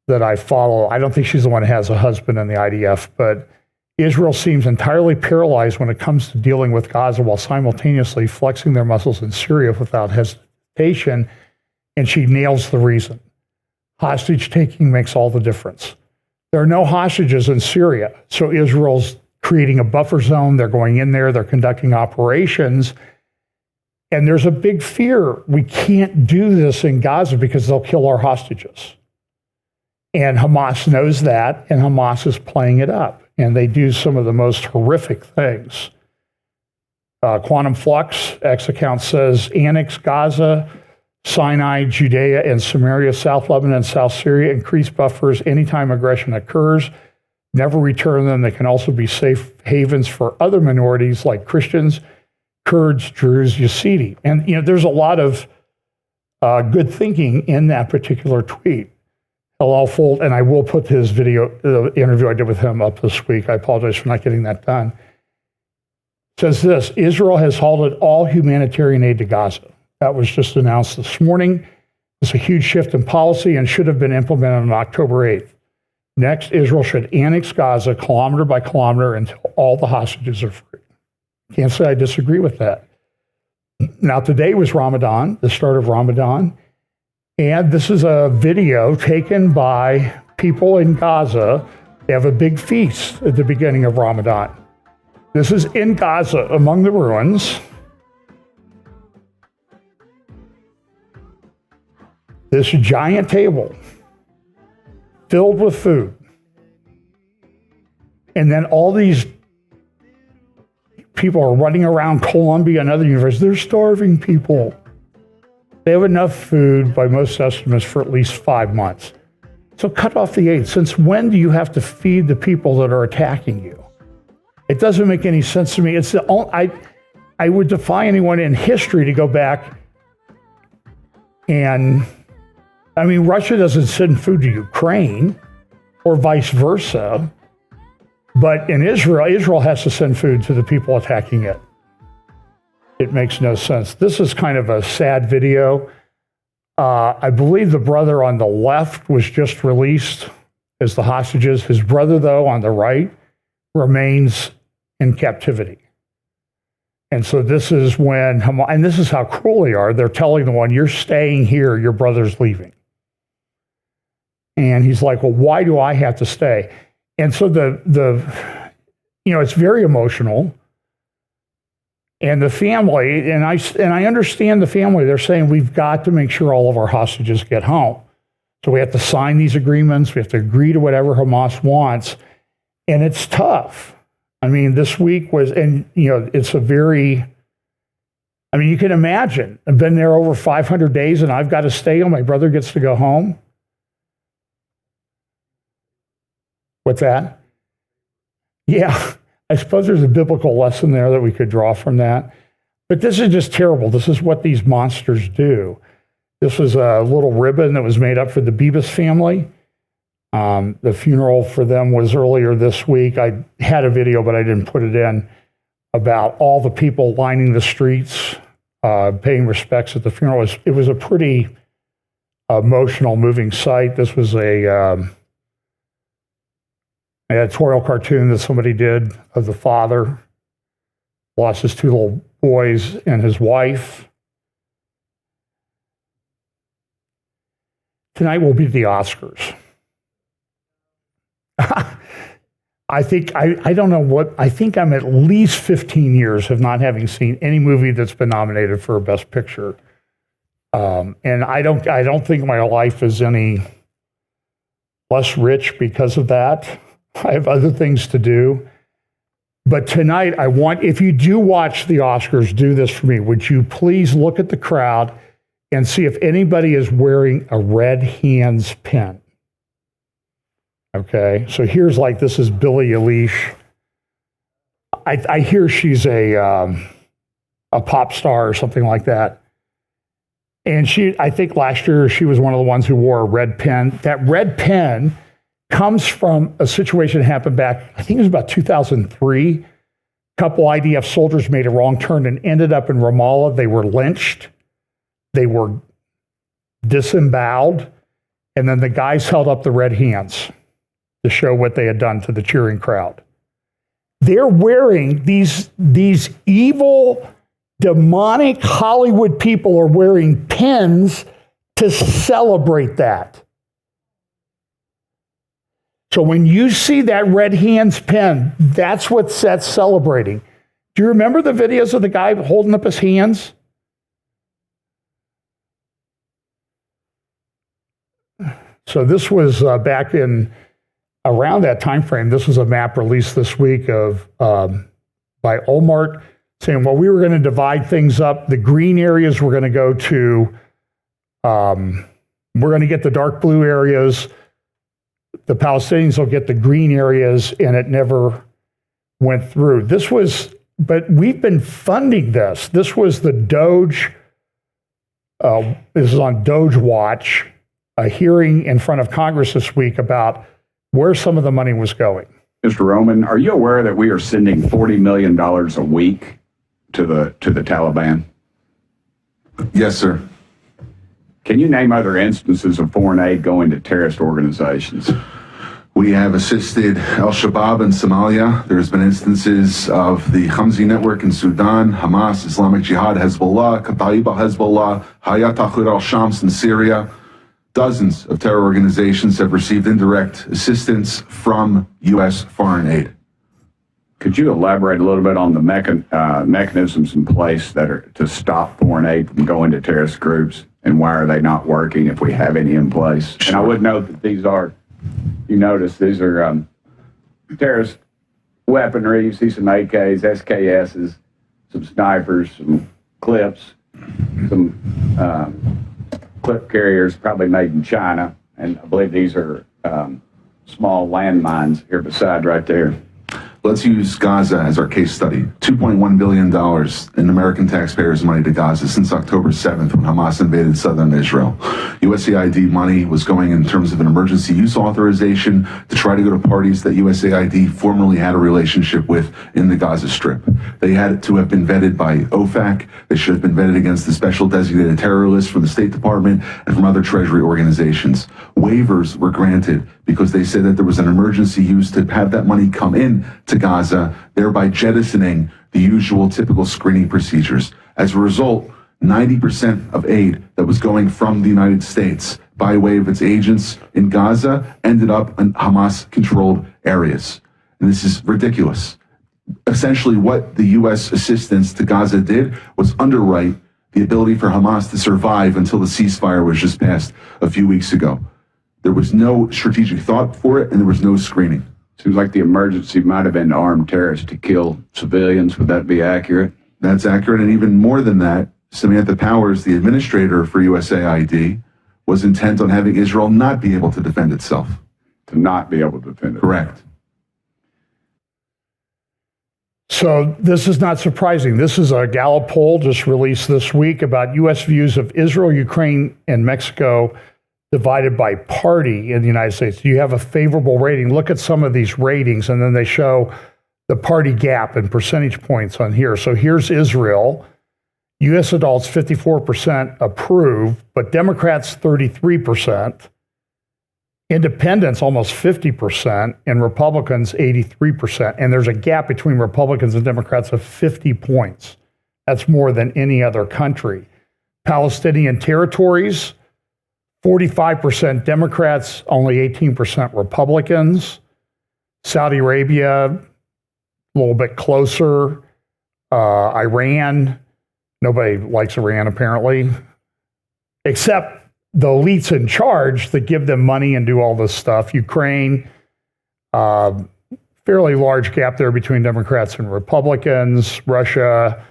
that I follow. I don't think she's the one who has a husband in the IDF, but Israel seems entirely paralyzed when it comes to dealing with Gaza while simultaneously flexing their muscles in Syria without hesitation, and she nails the reason. Hostage taking makes all the difference. There are no hostages in Syria, so Israel's creating a buffer zone. They're going in there, they're conducting operations, and there's a big fear. We can't do this in Gaza because they'll kill our hostages. And Hamas knows that, and Hamas is playing it up. And they do some of the most horrific things. Quantum Flux, X account says, annex Gaza, Sinai, Judea, and Samaria, South Lebanon, and South Syria, increase buffers anytime aggression occurs, never return them. They can also be safe havens for other minorities like Christians, Kurds, Druze, Yazidi. And there's a lot of good thinking in that particular tweet. Hillel Fold, and I will put his video, the interview I did with him up this week. I apologize for not getting that done. Says this: Israel has halted all humanitarian aid to Gaza. That was just announced this morning. It's a huge shift in policy and should have been implemented on October 8th. Next, Israel should annex Gaza kilometer by kilometer until all the hostages are free. Can't say I disagree with that. Now, today was Ramadan, the start of Ramadan. And this is a video taken by people in Gaza. They have a big feast at the beginning of Ramadan. This is in Gaza, among the ruins. This giant table filled with food. And then all these people are running around Columbia and other universities. They're starving people. They have enough food, by most estimates, for at least 5 months. So cut off the aid. Since when do you have to feed the people that are attacking you? It doesn't make any sense to me. It's the only, I would defy anyone in history to go back and, I mean, Russia doesn't send food to Ukraine or vice versa, but in Israel has to send food to the people attacking it. It makes no sense. This is kind of a sad video. I believe the brother on the left was just released as the hostages. His brother, though, on the right, remains in captivity. And so this is when, and this is how cruel they are. They're telling the one, you're staying here, your brother's leaving. And he's like, well, why do I have to stay? And so it's very emotional. And the family, and I understand the family, they're saying we've got to make sure all of our hostages get home. So we have to sign these agreements. We have to agree to whatever Hamas wants. And it's tough. I mean, this week was, and it's a very, I mean, you can imagine, I've been there over 500 days and I've got to stay and my brother gets to go home. What's that? Yeah, I suppose there's a biblical lesson there that we could draw from that. But this is just terrible. This is what these monsters do. This was a little ribbon that was made up for the Bibas family. The funeral for them was earlier this week. I had a video, but I didn't put it in, about all the people lining the streets, paying respects at the funeral. It was a pretty emotional, moving sight. This was a editorial cartoon that somebody did of the father, lost his 2 little boys and his wife. Tonight will be the Oscars. I think, I don't know what, I think I'm at least 15 years of not having seen any movie that's been nominated for a Best Picture. And I don't think my life is any less rich because of that. I have other things to do. But tonight, if you do watch the Oscars, do this for me. Would you please look at the crowd and see if anybody is wearing a Red Hands pin? Okay, so here's this is Billie Eilish. I hear she's a pop star or something like that. And I think last year she was one of the ones who wore a red pen. That red pen comes from a situation that happened back, I think it was about 2003. A couple IDF soldiers made a wrong turn and ended up in Ramallah. They were lynched. They were disemboweled. And then the guys held up the red hands to show what they had done to the cheering crowd. They're wearing these evil, demonic Hollywood people are wearing pins to celebrate that. So when you see that red hands pin, that's that's celebrating. Do you remember the videos of the guy holding up his hands? So this was back in around that time frame. This was a map released this week of by Olmert saying, well, we were going to divide things up. The green areas were going to go to, we're going to get the dark blue areas. The Palestinians will get the green areas, and it never went through. But we've been funding this. This was the Doge, this is on Doge Watch, a hearing in front of Congress this week about where some of the money was going. Mr. Roman, are you aware that we are sending $40 million a week to the Taliban? Yes, sir. Can you name other instances of foreign aid going to terrorist organizations? We have assisted Al-Shabaab in Somalia. There's been instances of the Khamsi network in Sudan, Hamas, Islamic Jihad, Hezbollah, Kataib al-Hezbollah, Hayat Tahrir al-Shams in Syria. Dozens of terror organizations have received indirect assistance from U.S. foreign aid. Could you elaborate a little bit on the mechanisms in place that are to stop foreign aid from going to terrorist groups, and why are they not working if we have any in place? Sure. And I would note that these are, you notice, these are terrorist weaponry. You see some AKs, SKSs, some snipers, some clips, some clip carriers, probably made in China, and I believe these are small landmines here beside right there. Let's use Gaza as our case study. $2.1 billion in American taxpayers' money to Gaza since October 7th when Hamas invaded southern Israel. USAID money was going in terms of an emergency use authorization to try to go to parties that USAID formerly had a relationship with in the Gaza Strip. They had to have been vetted by OFAC. They should have been vetted against the special designated terror list from the State Department and from other Treasury organizations. Waivers were granted because they said that there was an emergency use to have that money come in to Gaza, thereby jettisoning the usual typical screening procedures. As a result, 90% of aid that was going from the United States by way of its agents in Gaza ended up in Hamas-controlled areas. And this is ridiculous. essentially what the U.S. assistance to Gaza did was underwrite the ability for Hamas to survive until the ceasefire was just passed a few weeks ago. There was no strategic thought for it, and there was no screening. Seems like the emergency might have been armed terrorists to kill civilians. Would that be accurate? That's accurate, and even more than that, Samantha Powers, the administrator for USAID, was intent on having Israel not be able to defend itself. To not be able to defend it. Correct. So this is not surprising. This is a Gallup poll just released this week about U.S. views of Israel, Ukraine, and Mexico divided by party in the United States. Do you have a favorable rating? Look at some of these ratings, and then they show the party gap in percentage points on here. So here's Israel. U.S. adults, 54% approve, but Democrats, 33%. Independents, almost 50%, and Republicans, 83%. And there's a gap between Republicans and Democrats of 50 points. That's more than any other country. Palestinian territories, 45% Democrats, only 18% Republicans. Saudi Arabia, a little bit closer. Iran, nobody likes Iran apparently, except the elites in charge that give them money and do all this stuff. Ukraine, fairly large gap there between Democrats and Republicans. Russia,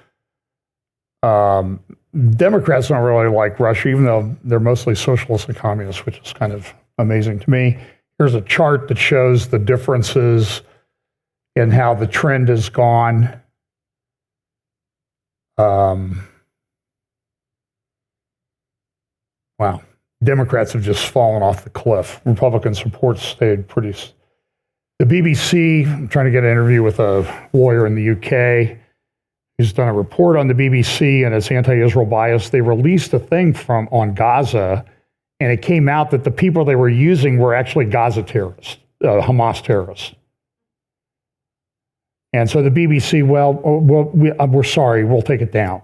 Democrats don't really like Russia, even though they're mostly socialists and communists, which is kind of amazing to me. Here's a chart that shows the differences in how the trend has gone. Wow. Democrats have just fallen off the cliff. Republican support stayed pretty. The BBC, I'm trying to get an interview with a lawyer in the UK. He's done a report on the BBC and it's anti-Israel bias. They released a thing on Gaza, and it came out that the people they were using were actually Gaza terrorists, Hamas terrorists. And so the BBC, we're sorry, we'll take it down.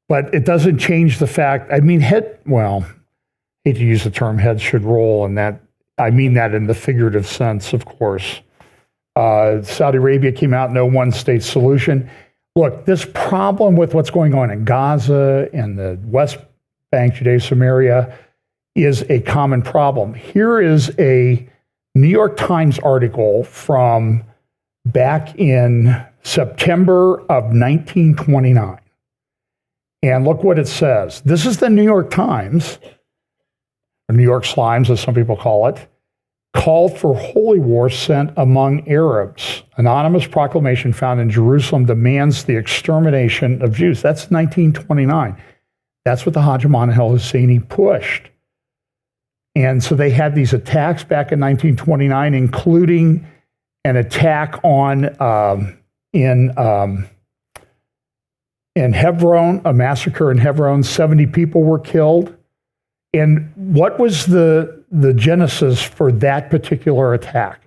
But it doesn't change the fact, I mean, hate to use the term heads should roll, and that, I mean that in the figurative sense, of course. Saudi Arabia came out, no one-state solution. Look, this problem with what's going on in Gaza and the West Bank, Judea, Samaria, is a common problem. Here is a New York Times article from back in September of 1929. And look what it says. This is the New York Times, or New York Slimes, as some people call it. Called for holy war sent among Arabs. Anonymous proclamation found in Jerusalem demands the extermination of Jews. That's 1929. That's what the Hajj al-Husseini pushed. And so they had these attacks back in 1929, including an attack on in Hebron, a massacre in Hebron. 70 people were killed. And what was the genesis for that particular attack?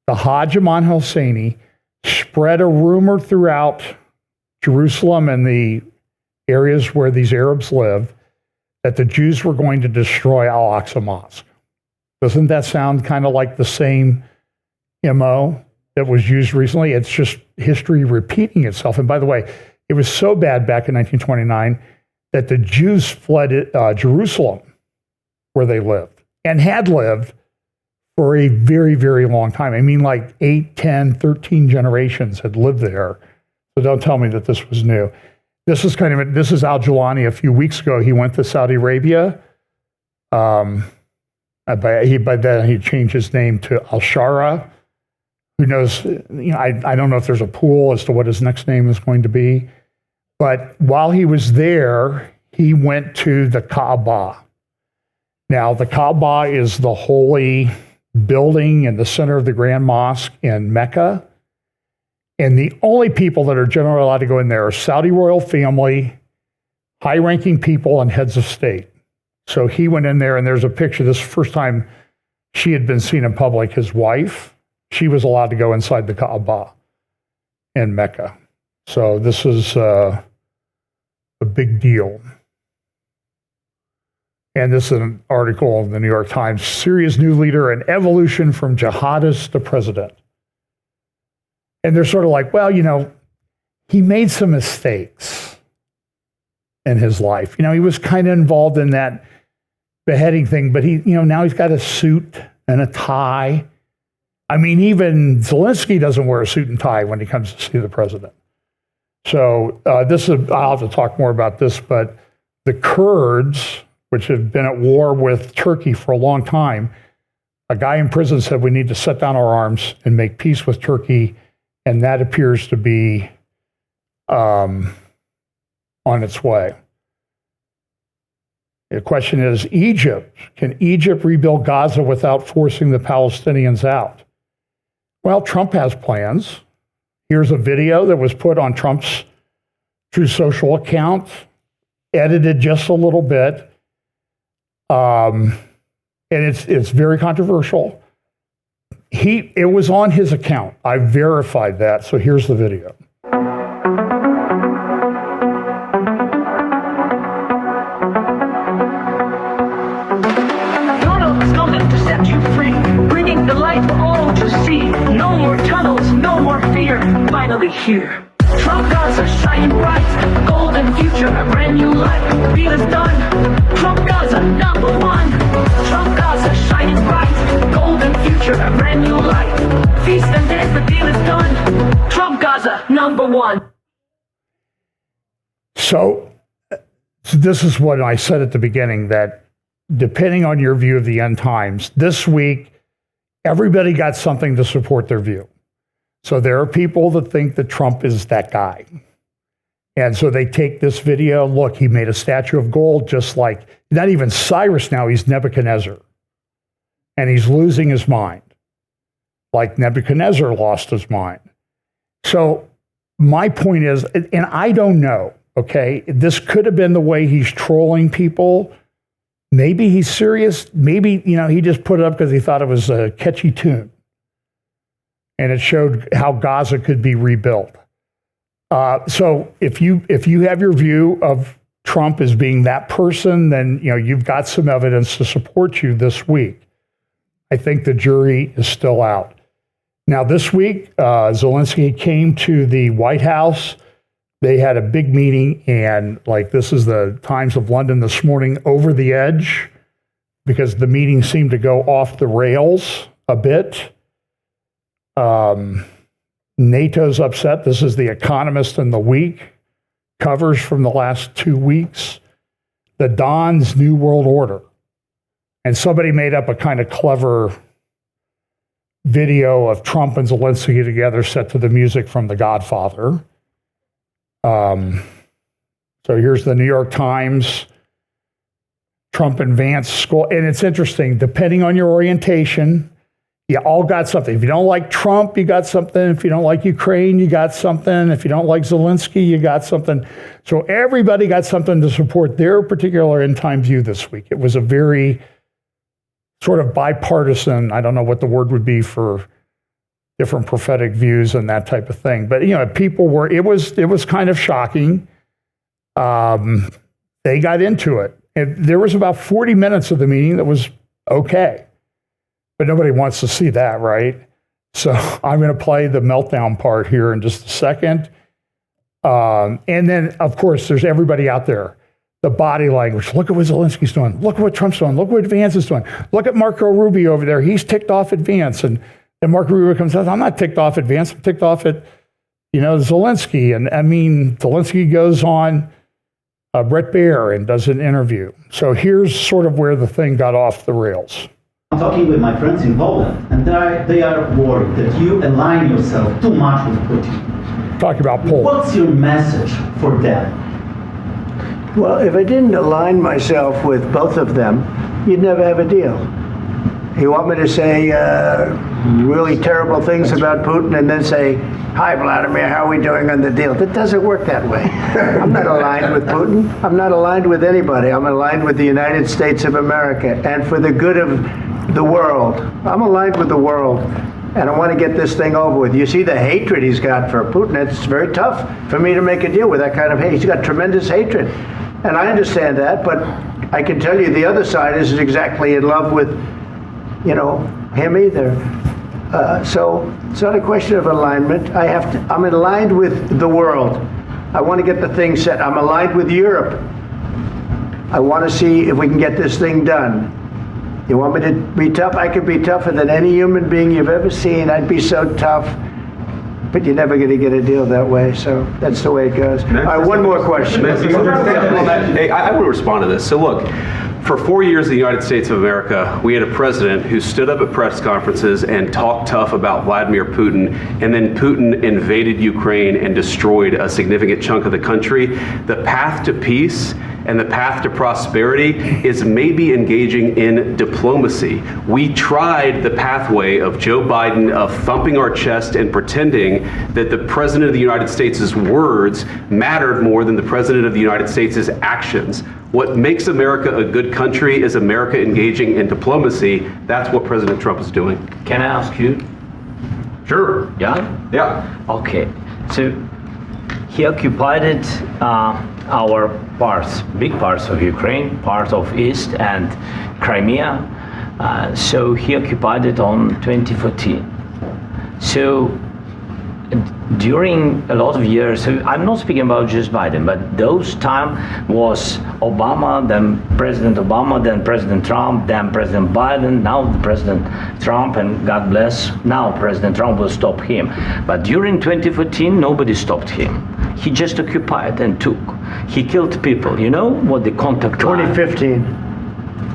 The Hajj al-Husseini spread a rumor throughout Jerusalem and the areas where these Arabs lived that the Jews were going to destroy Al-Aqsa Mosque. Doesn't that sound kind of like the same MO that was used recently? It's just history repeating itself. And by the way, it was so bad back in 1929 that the Jews fled Jerusalem, where they lived, and had lived for a very, very long time. I mean, like 8, 10, 13 generations had lived there. So don't tell me that this was new. This is Al-Jawlani a few weeks ago. He went to Saudi Arabia. By then he changed his name to Al-Shara. Who knows? I don't know if there's a pool as to what his next name is going to be. But while he was there, he went to the Kaaba. Now, the Kaaba is the holy building in the center of the Grand Mosque in Mecca. And the only people that are generally allowed to go in there are Saudi royal family, high-ranking people, and heads of state. So he went in there, and there's a picture. This is the first time she had been seen in public. His wife, she was allowed to go inside the Kaaba in Mecca. So this is a big deal. And this is an article in the New York Times, Syria's new leader, an evolution from jihadist to president. And they're sort of like, well, he made some mistakes in his life. He was kind of involved in that beheading thing, but now he's got a suit and a tie. I mean, even Zelensky doesn't wear a suit and tie when he comes to see the president. So I'll have to talk more about this, but the Kurds, which have been at war with Turkey for a long time, a guy in prison said we need to set down our arms and make peace with Turkey, and that appears to be on its way. The question is, can Egypt rebuild Gaza without forcing the Palestinians out? Well, Trump has plans. Here's a video that was put on Trump's Truth Social account, edited just a little bit. And it's very controversial. It was on his account. I verified that, so here's the video. Donald's coming to set you free, bringing the light for all to see. No more tunnels, no more fear, finally here. Trump Gaza shining bright, golden future, a brand new life. Deal is done. Trump Gaza number one. Trump Gaza shining bright, golden future, a brand new life. Feast and dance, the deal is done. Trump Gaza number one. So this is what I said at the beginning, that depending on your view of the end times, this week, everybody got something to support their view. So there are people that think that Trump is that guy. And so they take this video, look, he made a statue of gold, just like, not even Cyrus now, he's Nebuchadnezzar. And he's losing his mind, like Nebuchadnezzar lost his mind. So my point is, and I don't know, okay, this could have been the way he's trolling people. Maybe he's serious. Maybe, he just put it up because he thought it was a catchy tune. And it showed how Gaza could be rebuilt. So if you have your view of Trump as being that person, then you've got some evidence to support you this week. I think the jury is still out. Now this week, Zelensky came to the White House. They had a big meeting, and this is the Times of London this morning, over the edge, because the meeting seemed to go off the rails a bit. NATO's upset. This is The Economist in the Week, covers from the last 2 weeks. The Don's New World Order. And somebody made up a kind of clever video of Trump and Zelensky together set to the music from The Godfather. So here's the New York Times. Trump and Vance school. And it's interesting, depending on your orientation, you all got something. If you don't like Trump, you got something. If you don't like Ukraine, you got something. If you don't like Zelensky, you got something. So everybody got something to support their particular end time view this week. It was a very sort of bipartisan, I don't know what the word would be for different prophetic views and that type of thing. But, people were, it was kind of shocking. They got into it. And there was about 40 minutes of the meeting that was okay. But nobody wants to see that, right? So I'm going to play the meltdown part here in just a second. And then, of course, there's everybody out there. The body language. Look at what Zelensky's doing. Look at what Trump's doing. Look what Vance is doing. Look at Marco Rubio over there. He's ticked off at Vance. And then Marco Rubio comes out, I'm not ticked off at Vance. I'm ticked off at, Zelensky. And I mean, Zelensky goes on Bret Baier and does an interview. So here's sort of where the thing got off the rails. I'm talking with my friends in Poland, and they are worried that you align yourself too much with Putin. Talking about Poland. What's your message for them? Well, if I didn't align myself with both of them, you'd never have a deal. You want me to say really terrible things about Putin and then say, hi, Vladimir, how are we doing on the deal? That doesn't work that way. I'm not aligned with Putin. I'm not aligned with anybody. I'm aligned with the United States of America. And for the good of the world, I'm aligned with the world. And I want to get this thing over with. You see the hatred he's got for Putin. It's very tough for me to make a deal with that kind of hate. He's got tremendous hatred. And I understand that, but I can tell you the other side isn't exactly in love with, him either. So it's not a question of alignment. I'm aligned with the world. I want to get the thing set. I'm aligned with Europe. I want to see if we can get this thing done. You want me to be tough? I could be tougher than any human being you've ever seen. I'd be so tough. But you're never going to get a deal that way, so that's the way it goes. All right, one more question. Hey, I want to respond to this. So look, for 4 years in the United States of America, we had a president who stood up at press conferences and talked tough about Vladimir Putin, and then Putin invaded Ukraine and destroyed a significant chunk of the country. The path to peace and the path to prosperity is maybe engaging in diplomacy. We tried the pathway of Joe Biden of thumping our chest and pretending that the President of the United States' words mattered more than the President of the United States' actions. What makes America a good country is America engaging in diplomacy. That's what President Trump is doing. Can I ask you? Sure. Yeah? Yeah. Okay. So he occupied our parts, big parts of Ukraine, part of East and Crimea. So he occupied it on 2014. So during a lot of years, so I'm not speaking about just Biden, but those time was Obama, then President Obama, then President Trump, then President Biden, now the President Trump, and God bless, now President Trump will stop him. But during 2014, nobody stopped him. He just occupied and took. He killed people. You know what the contact 2015.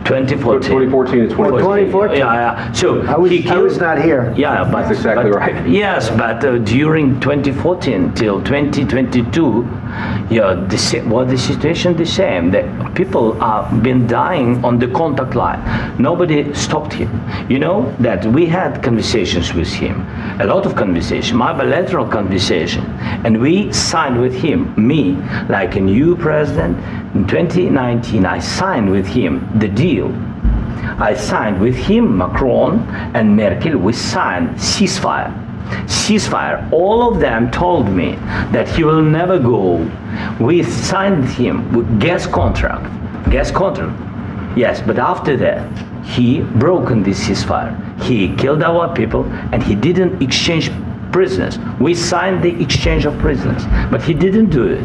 2014. 2014 and 2014. 2014? Yeah. So I was not here. Yeah, but that's exactly right. Yes, but during 2014 till 2022, yeah, the situation the same. That people have been dying on the contact line. Nobody stopped him. You know that we had conversations with him, a lot of conversation, my bilateral conversation, and we signed with him. Me, like a new president, in 2019, I signed with him the deal. I signed with him, Macron and Merkel, we signed ceasefire. Ceasefire. All of them told me that he will never go. We signed with him with gas contract. Gas contract. Yes, but after that, he broken this ceasefire. He killed our people and he didn't exchange prisoners. We signed the exchange of prisoners, but he didn't do it.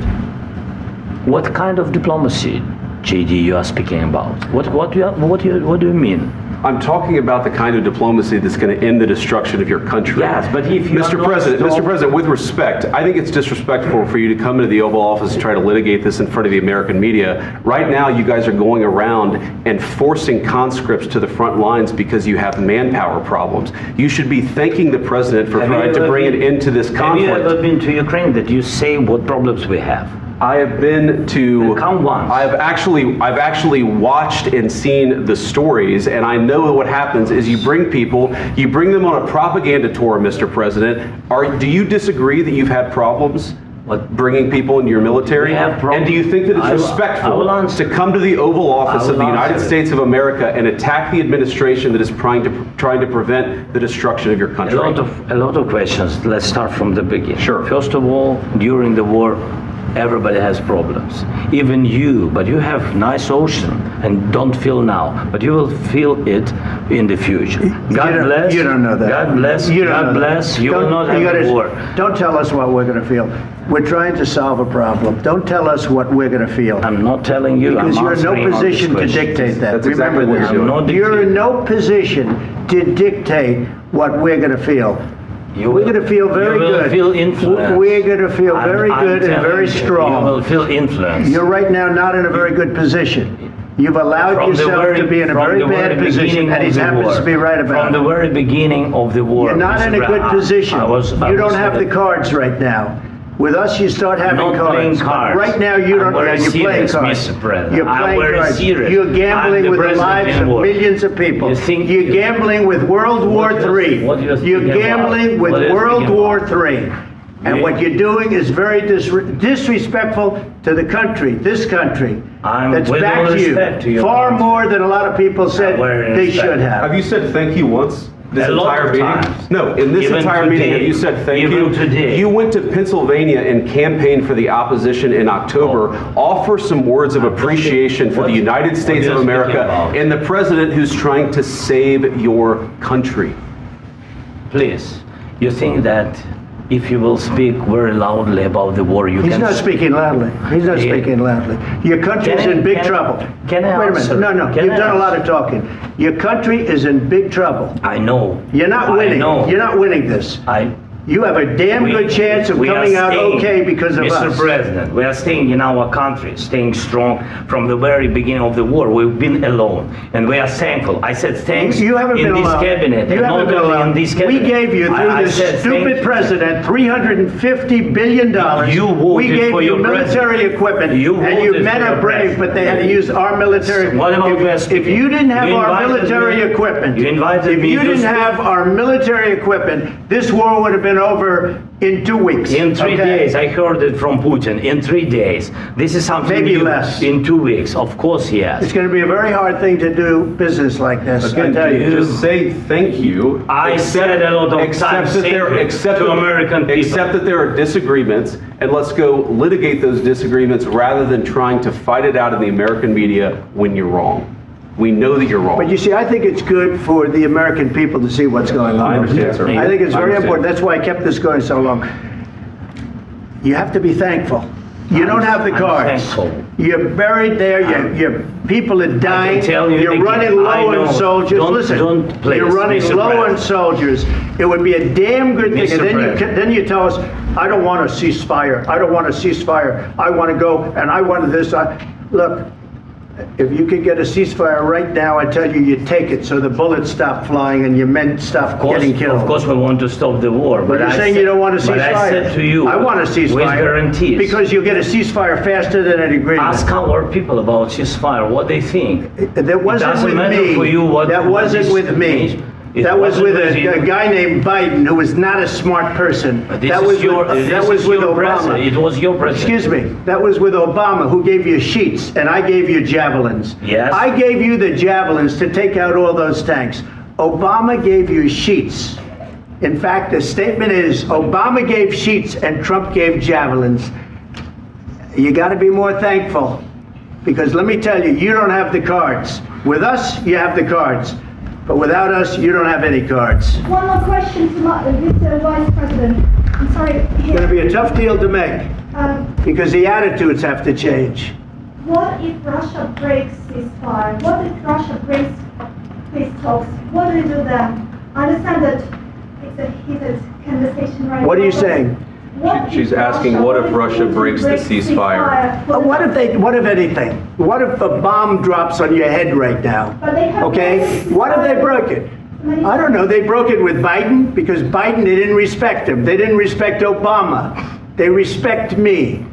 What kind of diplomacy, JD, you are speaking about? What do you mean? I'm talking about the kind of diplomacy that's going to end the destruction of your country. Yes, but if you Mr. President, with respect, I think it's disrespectful for you to come into the Oval Office and try to litigate this in front of the American media. Right now, you guys are going around and forcing conscripts to the front lines because you have manpower problems. You should be thanking the president for trying to bring an end to this conflict. Have you ever been to Ukraine that you say what problems we have? I have been to. Come once. I've actually watched and seen the stories, and I know what happens is you bring them on a propaganda tour, Mr. President. Do you disagree that you've had problems bringing people into your military? And do you think that it's respectful to come to the Oval Office of the United States of America and attack the administration that is trying to prevent the destruction of your country? A lot of questions. Let's start from the beginning. Sure. First of all, during the war, everybody has problems, even you, but you have nice ocean and don't feel now, but you will feel it in the future. God bless. You don't know that. God bless. God bless. You will not have war. Don't tell us what we're going to feel. We're trying to solve a problem. Don't tell us what we're going to feel. I'm not telling you. Because you're in no position to dictate that. That's exactly what you're doing. You're in no position to dictate what we're going to feel. We're going to feel very good. You will feel influence. We're going to feel very good and very strong. You will feel influence. You're right now not in a very good position. You've allowed yourself to be in a very bad position, and he happens to be right about it. From the very beginning of the war. You're not in a good position. You don't have the cards right now. With us, you start having cards. Right now, you don't. You're playing cards. You're playing cards. You're gambling with the lives of millions of people. You're gambling with World War III. You're gambling with World War III. And what you're doing is very disrespectful to the country, this country, that's backed you far more than a lot of people said they should have. Have you said thank you once? This entire meeting? No, in this entire meeting, have you said thank you? Today. You went to Pennsylvania and campaigned for the opposition in October. Offer some words of appreciation for the United States of America and the president who's trying to save your country. please, you think that if you will speak very loudly about the war, you He's can... not speaking loudly. He's not Yeah. speaking loudly. Your country is Can I- in big can- trouble. can I Wait a answer? minute. No, Can you've I done a lot answer? of talking. Your country is in big trouble. I know. You're not I winning. know. You're not winning this. You have a damn We- good chance of we are coming out staying, okay because of Mr. us. President, we are staying in our country, staying strong from the very beginning of the war. We've been alone, and we are thankful. I said thanks You haven't in been this alone. cabinet, You and haven't not been only alone. in this We cabinet. gave you, through I this said stupid thank- president, $350 billion. You voted We gave for you your military president. equipment, You and you voted men for are your brave, but they had to use our military. What about If- West If you didn't have You our invited military me- equipment, you invited if me you to didn't speak. have our military equipment, this war would have been over in 2 weeks. In 3 okay? days, I heard it from Putin. In 3 days, this is something Maybe new. less. In 2 weeks, of course, yes. It's going to be a very hard thing to do business like this. I Again, tell you. just say thank you. I said a lot of times that there, thank you accept to that- American people. Accept that there are disagreements, and let's go litigate those disagreements rather than trying to fight it out in the American media when you're wrong. We know that you're wrong. But you see, I think it's good for the American people to see what's going on. I understand, sir. I think it's I very understand. important. That's why I kept this going so long. You have to be thankful. You don't have the I'm cards. thankful. You're buried there. Your people are dying. tell you You're again, running I low know. on soldiers. Don't- Listen, don't, please, you're running Mr. low on President. soldiers. It would be a damn good thing. Mr. And President. then you tell us, I don't want a ceasefire. I don't want a ceasefire. I want to go and I want this. Look, if you could get a ceasefire right now, I tell you, you take it so the bullets stop flying and your men stop getting killed. Of course, we want to stop the war. But you're I saying said- you don't want a ceasefire. But I said to you, I want a ceasefire. with guarantees. Because you'll get a ceasefire faster than an agreement. Ask our people about ceasefire, what they think. That wasn't doesn't with matter me. for you what- That what wasn't this with me. means. It That was wasn't with with you. a guy named Biden who was not a smart person. But this That is was your, with, this that was is with your Obama. president. It was your president. Excuse me. That was with Obama, who gave you sheets, and I gave you javelins. Yes. I gave you the javelins to take out all those tanks. Obama gave you sheets. In fact, the statement is Obama gave sheets and Trump gave javelins. You got to be more thankful, because let me tell you, you don't have the cards. With us, you have the cards. But without us, you don't have any cards. One more question to Mr. Vice President. I'm sorry. It's going to be a tough deal to make, because the attitudes have to change. What if Russia breaks ceasefire? What if Russia breaks peace talks? What do you do then? I understand that it's a heated conversation right now. What are you but saying? what if She's asking, what if Russia breaks the ceasefire? What if anything? What if a bomb drops on your head right now? But they have Okay? What if they broke it? I don't know. They broke it with Biden because Biden, they didn't respect him. They didn't respect Obama. They respect me.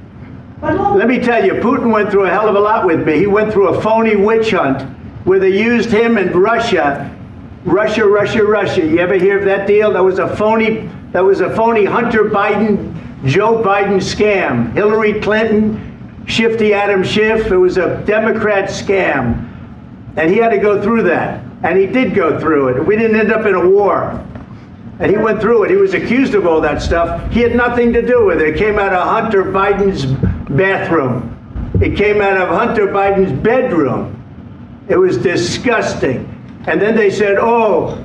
Let me tell you, Putin went through a hell of a lot with me. He went through a phony witch hunt where they used him and Russia. Russia. You ever hear of that deal? That was a phony Hunter Biden, Joe Biden scam. Hillary Clinton, Shifty Adam Schiff. It was a Democrat scam. And he had to go through that. And he did go through it. We didn't end up in a war. And he went through it. He was accused of all that stuff. He had nothing to do with it. It came out of Hunter Biden's bathroom. It came out of Hunter Biden's bedroom. It was disgusting. And then they said, oh,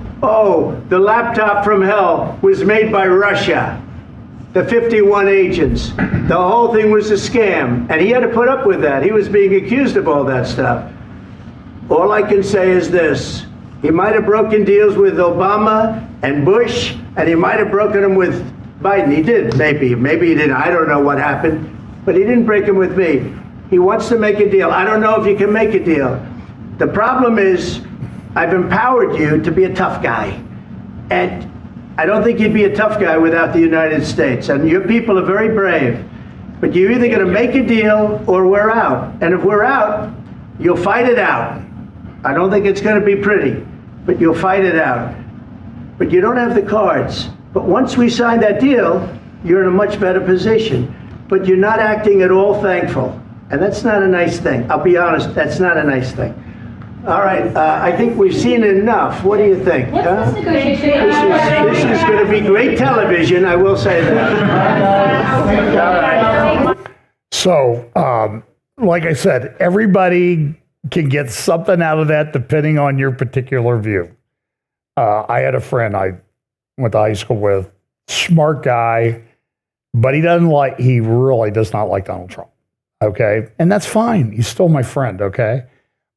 the laptop from hell was made by Russia. The 51 agents. The whole thing was a scam. And he had to put up with that. He was being accused of all that stuff. All I can say is this. He might have broken deals with Obama and Bush, and he might have broken them with Biden. He did, maybe. Maybe he didn't. I don't know what happened. But he didn't break them with me. He wants to make a deal. I don't know if you can make a deal. The problem is, I've empowered you to be a tough guy. And I don't think you'd be a tough guy without the United States. And your people are very brave. But you're either going to make a deal or we're out. And if we're out, you'll fight it out. I don't think it's going to be pretty, but you'll fight it out. But you don't have the cards. But once we sign that deal, you're in a much better position. But you're not acting at all thankful. And that's not a nice thing. I'll be honest, that's not a nice thing. All right, I think we've seen enough. What do you think? Huh? This is going to be great television, I will say that. All right. So, like I said, everybody can get something out of that depending on your particular view. I had a friend, I went to high school with, smart guy, but he really does not like Donald Trump. Okay. And that's fine. He's still my friend. Okay.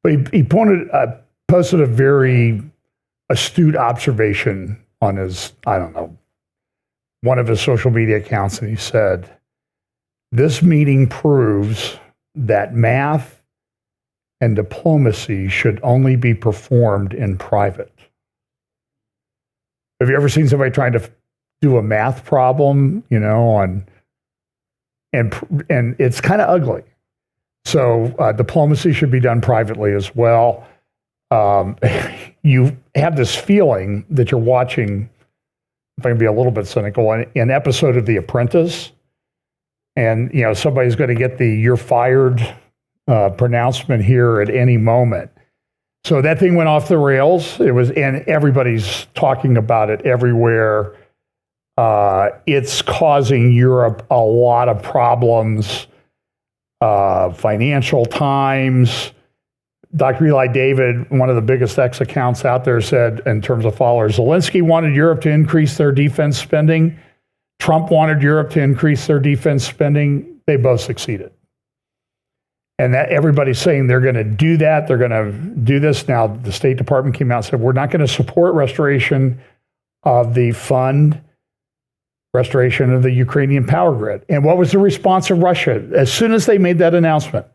But he posted a very astute observation on his, I don't know, one of his social media accounts. And he said, this meeting proves that math and diplomacy should only be performed in private. Have you ever seen somebody trying to do a math problem, and it's kind of ugly. So diplomacy should be done privately as well. You have this feeling that you're watching, if I can be a little bit cynical, an episode of The Apprentice, and somebody's going to get the "you're fired" pronouncement here at any moment. So that thing went off the rails. And everybody's talking about it everywhere. It's causing Europe a lot of problems. Financial Times, Dr. Eli David, one of the biggest X accounts out there, said, in terms of followers, Zelensky wanted Europe to increase their defense spending. Trump wanted Europe to increase their defense spending. They both succeeded. And that everybody's saying they're going to do that. They're going to do this. Now, the State Department came out and said, we're not going to support restoration of the fund, restoration of the Ukrainian power grid. And what was the response of Russia? As soon as they made that announcement,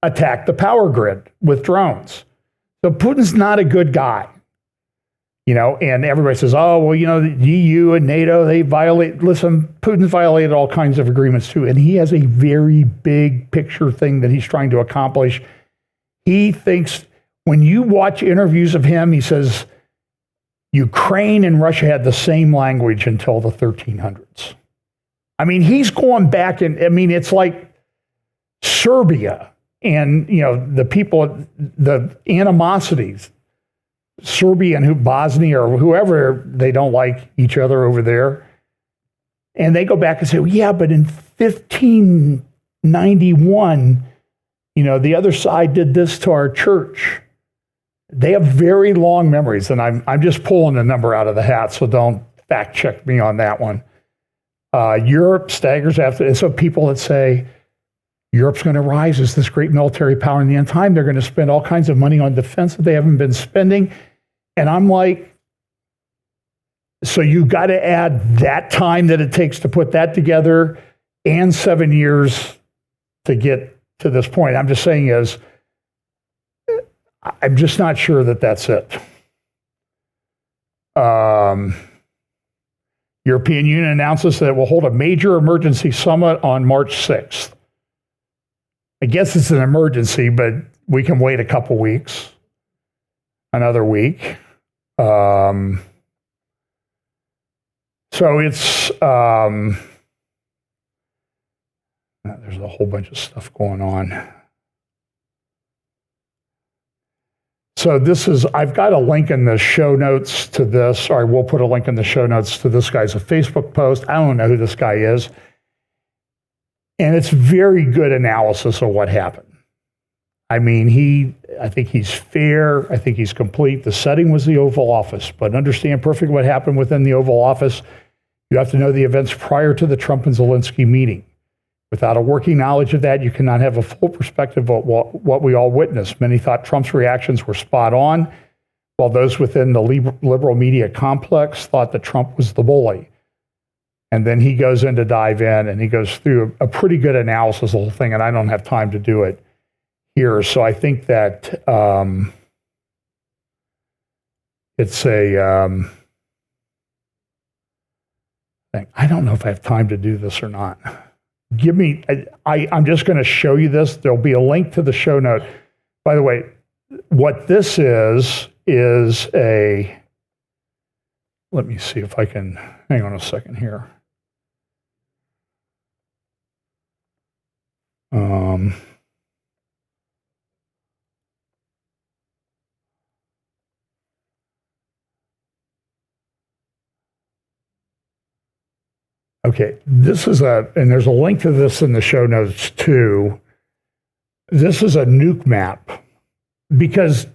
attacked the power grid with drones. So Putin's not a good guy. And everybody says, oh, well, the EU and NATO, they violate. Listen, Putin's violated all kinds of agreements too. And he has a very big picture thing that he's trying to accomplish. He thinks, when you watch interviews of him, he says, Ukraine and Russia had the same language until the 1300s. I mean, he's going back it's like Serbia and, the people, the animosities. Serbia and Bosnia or whoever, they don't like each other over there. And they go back and say, well, yeah, but in 1591, the other side did this to our church. They have very long memories, and I'm just pulling a number out of the hat, so don't fact check me on that one. Europe staggers after, and so people that say Europe's going to rise as this great military power in the end time, they're going to spend all kinds of money on defense that they haven't been spending. And I'm like, so you've got to add that time that it takes to put that together and 7 years to get to this point. I'm just saying I'm just not sure that that's it. European Union announces that it will hold a major emergency summit on March 6th. I guess it's an emergency, but we can wait a couple weeks, another week. So it's, there's a whole bunch of stuff going on. So I've got a link in the show notes to this, or I will put a link in the show notes to this guy's Facebook post. I don't know who this guy is. And it's very good analysis of what happened. I mean, I think he's fair. I think he's complete. The setting was the Oval Office, but understand perfectly what happened within the Oval Office. You have to know the events prior to the Trump and Zelensky meeting. Without a working knowledge of that, you cannot have a full perspective of what we all witnessed. Many thought Trump's reactions were spot on, while those within the liberal media complex thought that Trump was the bully. And then he goes in to dive in, and he goes through a pretty good analysis of the whole thing, and I don't have time to do it here. So I think that it's a thing. I don't know if I have time to do this or not. I'm just going to show you this. There'll be a link to the show note. By the way, what this is a, let me see if I can, hang on a second here. Okay, this is and there's a link to this in the show notes too. This is a nuke map because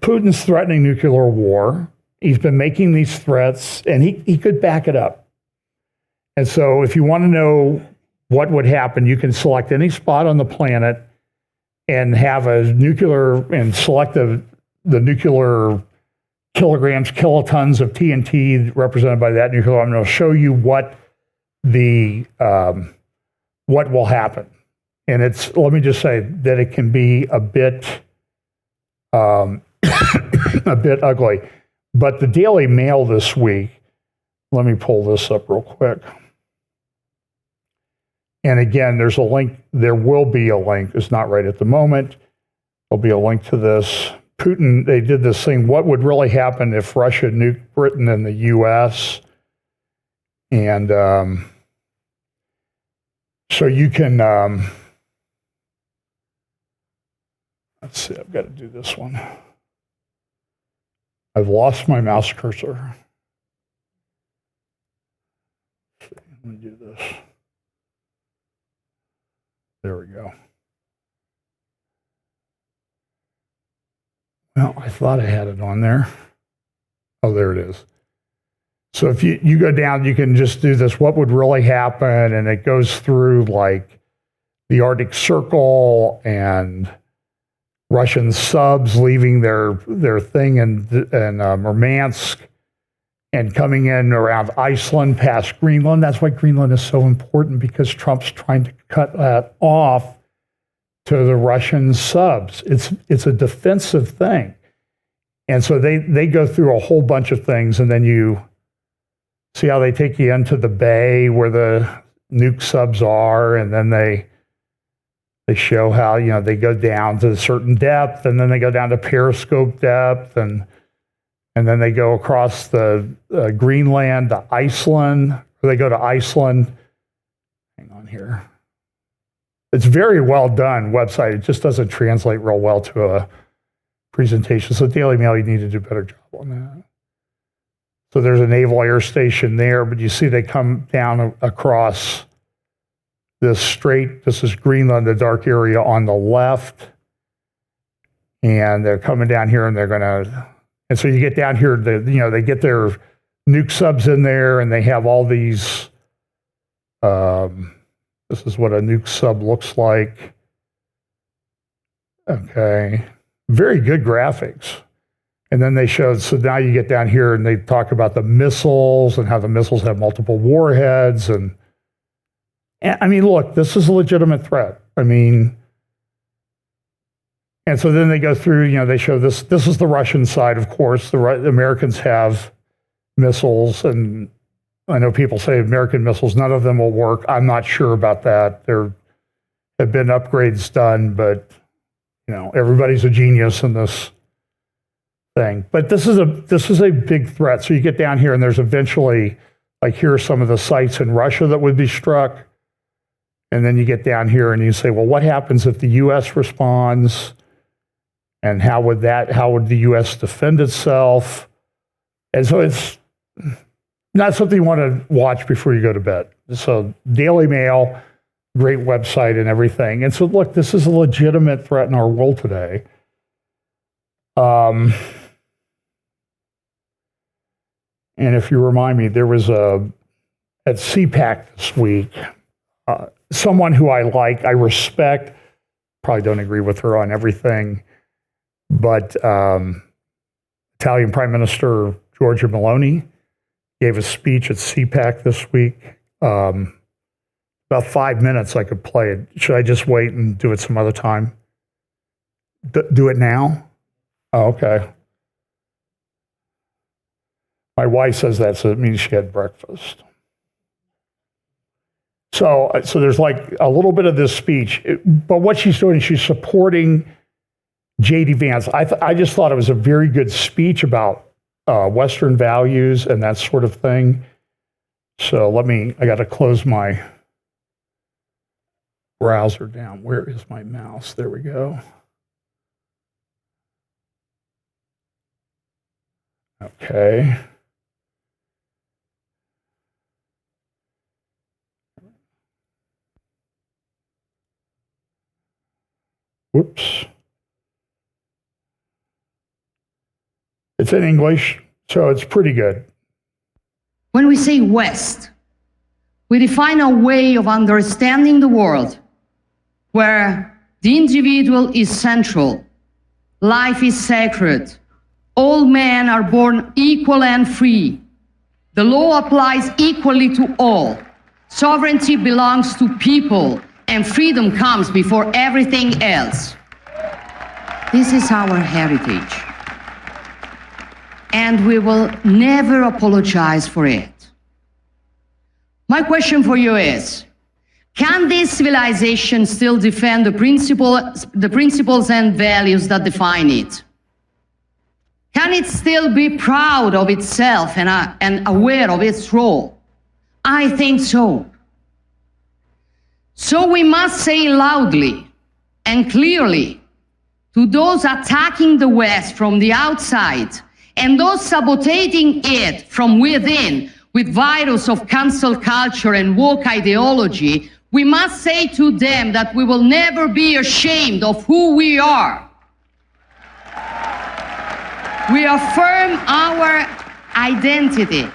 Putin's threatening nuclear war. He's been making these threats, and he could back it up. And so if you want to know what would happen, you can select any spot on the planet and have a nuclear, and select the nuclear kilograms, kilotons of TNT represented by that nuclear bomb. And it'll show you what will happen. And let me just say that it can be a bit a bit ugly. But the Daily Mail this week, let me pull this up real quick. And again, there's a link. There will be a link. It's not right at the moment. There'll be a link to this. Putin, they did this thing. What would really happen if Russia nuked Britain and the U.S.? And so you can, let's see, I've got to do this one. I've lost my mouse cursor. Let me do this. There we go. Well, I thought I had it on there. Oh, there it is. So if you go down, you can just do this, what would really happen? And it goes through like the Arctic Circle and Russian subs leaving their thing in Murmansk and coming in around Iceland, past Greenland. That's why Greenland is so important, because Trump's trying to cut that off to the Russian subs. It's a defensive thing. And so they go through a whole bunch of things, and then you see how they take you into the bay where the nuke subs are, and then they show how, you know, they go down to a certain depth, and then they go down to periscope depth, and then they go across the Greenland to Iceland, or they go to Iceland. Hang on here. It's very well done website. It just doesn't translate real well to a presentation. So Daily Mail, you need to do a better job on that. So there's a naval air station there, but you see they come down across this strait. This is Greenland, the dark area on the left. And they're coming down here, and they're going to, and so you get down here, they get their nuke subs in there, and they have all these, this is what a nuke sub looks like. Okay. Very good graphics. And then they showed, so now you get down here and they talk about the missiles and how the missiles have multiple warheads. And I mean, look, this is a legitimate threat. I mean, and so then they go through, they show this. This is the Russian side, of course. The Americans have missiles, and I know people say American missiles, none of them will work. I'm not sure about that. There have been upgrades done, but everybody's a genius in this thing. But this is a big threat. So you get down here, and there's eventually, like, here are some of the sites in Russia that would be struck. And then you get down here and you say, well, what happens if the U.S. responds? And how would the U.S. defend itself? And so it's not something you want to watch before you go to bed. So Daily Mail, great website and everything. And so look, this is a legitimate threat in our world today. And if you remind me, there was at CPAC this week, someone who I like, I respect, probably don't agree with her on everything, but Italian Prime Minister Giorgia Meloni gave a speech at CPAC this week. About 5 minutes I could play it. Should I just wait and do it some other time? Do it now? Oh, okay. My wife says that, so it means she had breakfast. So there's like a little bit of this speech, but what she's doing, she's supporting J.D. Vance. I just thought it was a very good speech about Western values and that sort of thing. So I got to close my browser down. Where is my mouse? There we go. Okay. Whoops. It's in English, So it's pretty good. When we say West, we define a way of understanding the world where the individual is central, life is sacred, all men are born equal and free, the law applies equally to all, sovereignty belongs to people, and freedom comes before everything else. This is our heritage, and we will never apologize for it. My question for you is, can this civilization still defend the principles and values that define it? Can it still be proud of itself and aware of its role? I think so. So we must say loudly and clearly to those attacking the West from the outside and those sabotaging it from within with virus of cancel culture and woke ideology, we must say to them that we will never be ashamed of who we are. We affirm our identity.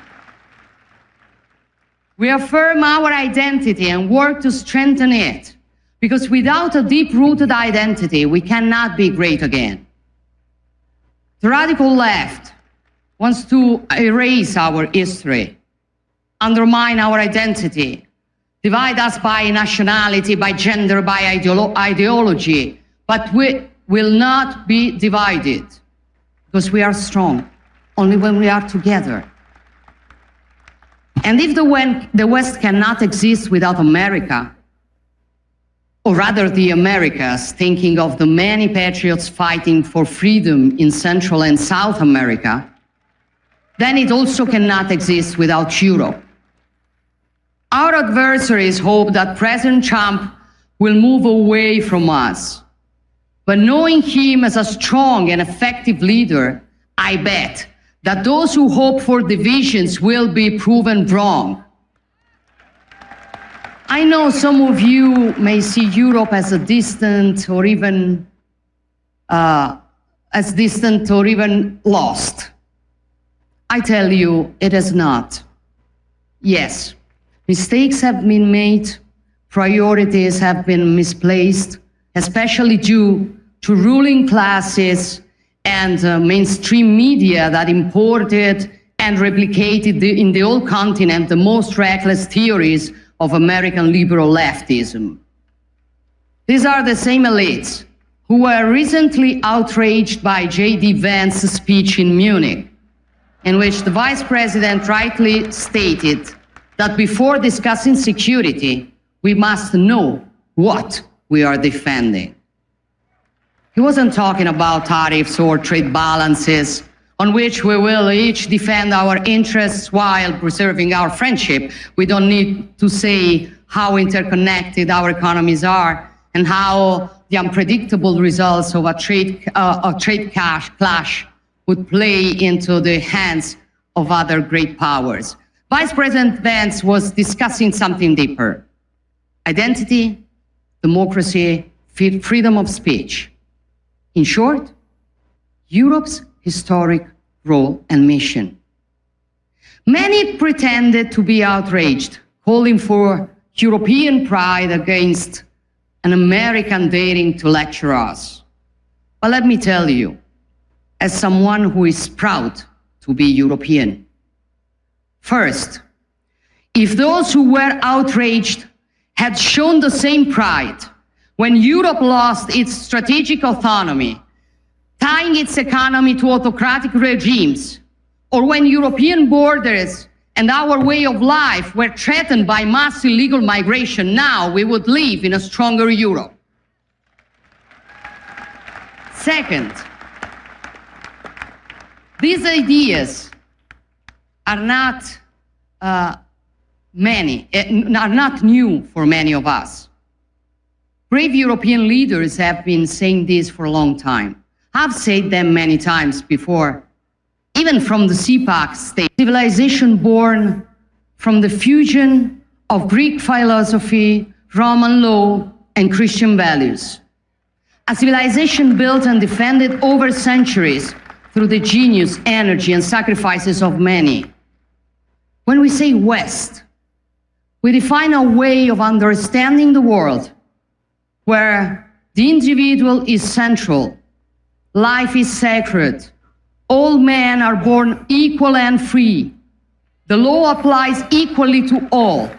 We affirm our identity and work to strengthen it, because without a deep-rooted identity, we cannot be great again. The radical left wants to erase our history, undermine our identity, divide us by nationality, by gender, by ideology, but we will not be divided, because we are strong only when we are together. And if the West cannot exist without America, or rather the Americas, thinking of the many patriots fighting for freedom in Central and South America, then it also cannot exist without Europe. Our adversaries hope that President Trump will move away from us. But knowing him as a strong and effective leader, I bet that those who hope for divisions will be proven wrong. I know some of you may see Europe as a distant or even lost. I tell you, it is not. Yes, mistakes have been made, priorities have been misplaced, especially due to ruling classes and mainstream media that imported and replicated in the whole continent the most reckless theories of American liberal leftism. These are the same elites who were recently outraged by J.D. Vance's speech in Munich, in which the vice president rightly stated that before discussing security, we must know what we are defending. He wasn't talking about tariffs or trade balances on which we will each defend our interests while preserving our friendship. We don't need to say how interconnected our economies are and how the unpredictable results of a trade clash would play into the hands of other great powers. Vice President Vance was discussing something deeper: identity, democracy, freedom of speech. In short, Europe's historic role and mission. Many pretended to be outraged, calling for European pride against an American daring to lecture us. But let me tell you, as someone who is proud to be European, first, if those who were outraged had shown the same pride when Europe lost its strategic autonomy, tying its economy to autocratic regimes, or when European borders and our way of life were threatened by mass illegal migration, now we would live in a stronger Europe. Second, these ideas are not new for many of us. Brave European leaders have been saying this for a long time. I've said them many times before, even from the CPAC state. Civilization born from the fusion of Greek philosophy, Roman law, and Christian values. A civilization built and defended over centuries through the genius, energy, and sacrifices of many. When we say West, we define a way of understanding the world where the individual is central, life is sacred, all men are born equal and free, the law applies equally to all,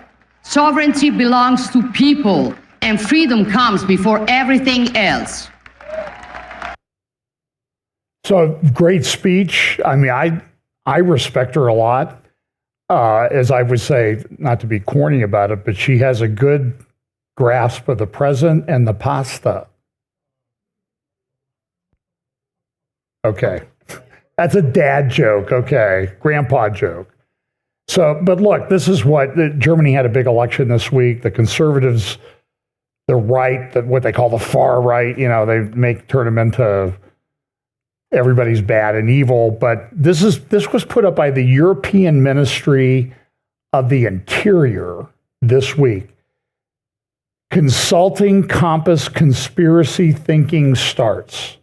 sovereignty belongs to people, and freedom comes before everything else. So great speech. I mean, I respect her a lot. As I would say, not to be corny about it, but she has a good grasp of the present and the pasta. Okay. That's a dad joke. Okay. Grandpa joke. So, but look, this is what Germany had a big election this week. The conservatives, the right, what they call the far right, they turn them into everybody's bad and evil. But this was put up by the European Ministry of the Interior this week. Consulting Compass conspiracy thinking starts.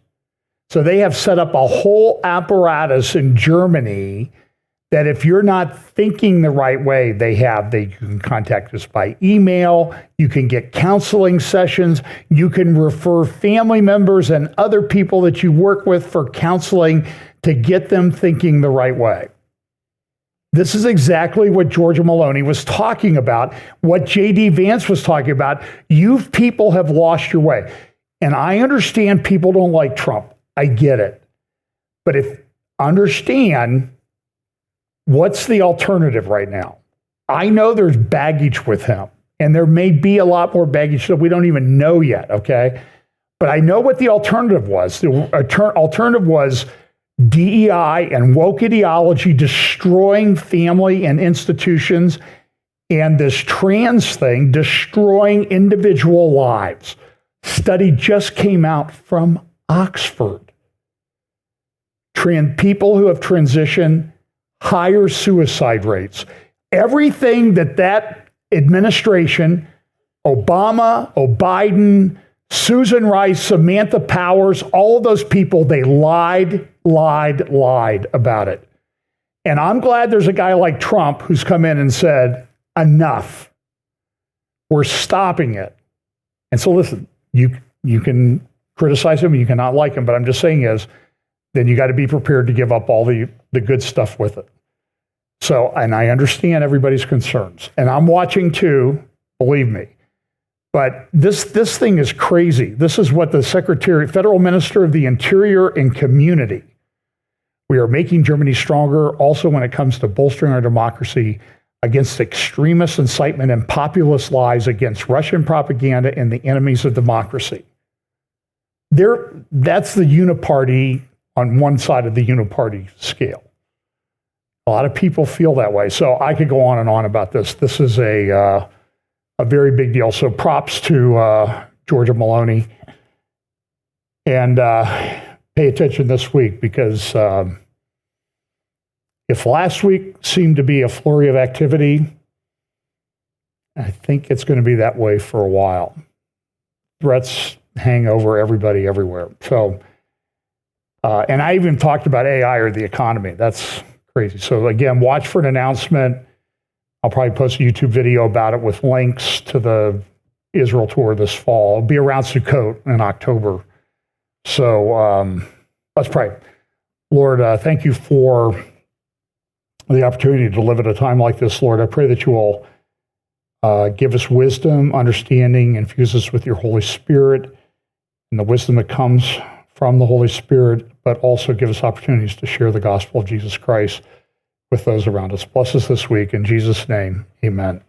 So they have set up a whole apparatus in Germany that if you're not thinking the right way, you can contact us by email, you can get counseling sessions, you can refer family members and other people that you work with for counseling to get them thinking the right way. This is exactly what Georgia Maloney was talking about, what J.D. Vance was talking about. You people have lost your way. And I understand people don't like Trump. I get it. But understand what's the alternative right now. I know there's baggage with him, and there may be a lot more baggage that we don't even know yet, okay? But I know what the alternative was. The alternative was DEI and woke ideology destroying family and institutions, and this trans thing destroying individual lives. Study just came out from Oxford. People who have transitioned, higher suicide rates. Everything that administration, Obama, Biden, Susan Rice, Samantha Powers, all of those people, they lied about it. And I'm glad there's a guy like Trump who's come in and said, enough. We're stopping it. And so listen, you can criticize him, you cannot like him, but I'm just saying then you got to be prepared to give up all the good stuff with it. So, and I understand everybody's concerns. And I'm watching too, believe me. But this thing is crazy. This is what the Federal Minister of the Interior and Community. We are making Germany stronger also when it comes to bolstering our democracy against extremist incitement and populist lies against Russian propaganda and the enemies of democracy. That's the uniparty on one side of the uniparty scale. A lot of people feel that way. So I could go on and on about this. This is a very big deal. So props to Georgia Maloney. And pay attention this week because if last week seemed to be a flurry of activity, I think it's going to be that way for a while. Threats hang over everybody everywhere. So, and I even talked about AI or the economy. That's crazy. So again, watch for an announcement. I'll probably post a YouTube video about it with links to the Israel tour this fall. It'll be around Sukkot in October. So let's pray. Lord, thank you for the opportunity to live at a time like this, Lord. I pray that you will give us wisdom, understanding, infuse us with your Holy Spirit and the wisdom that comes from the Holy Spirit, but also give us opportunities to share the gospel of Jesus Christ with those around us. Bless us this week. In Jesus' name, amen.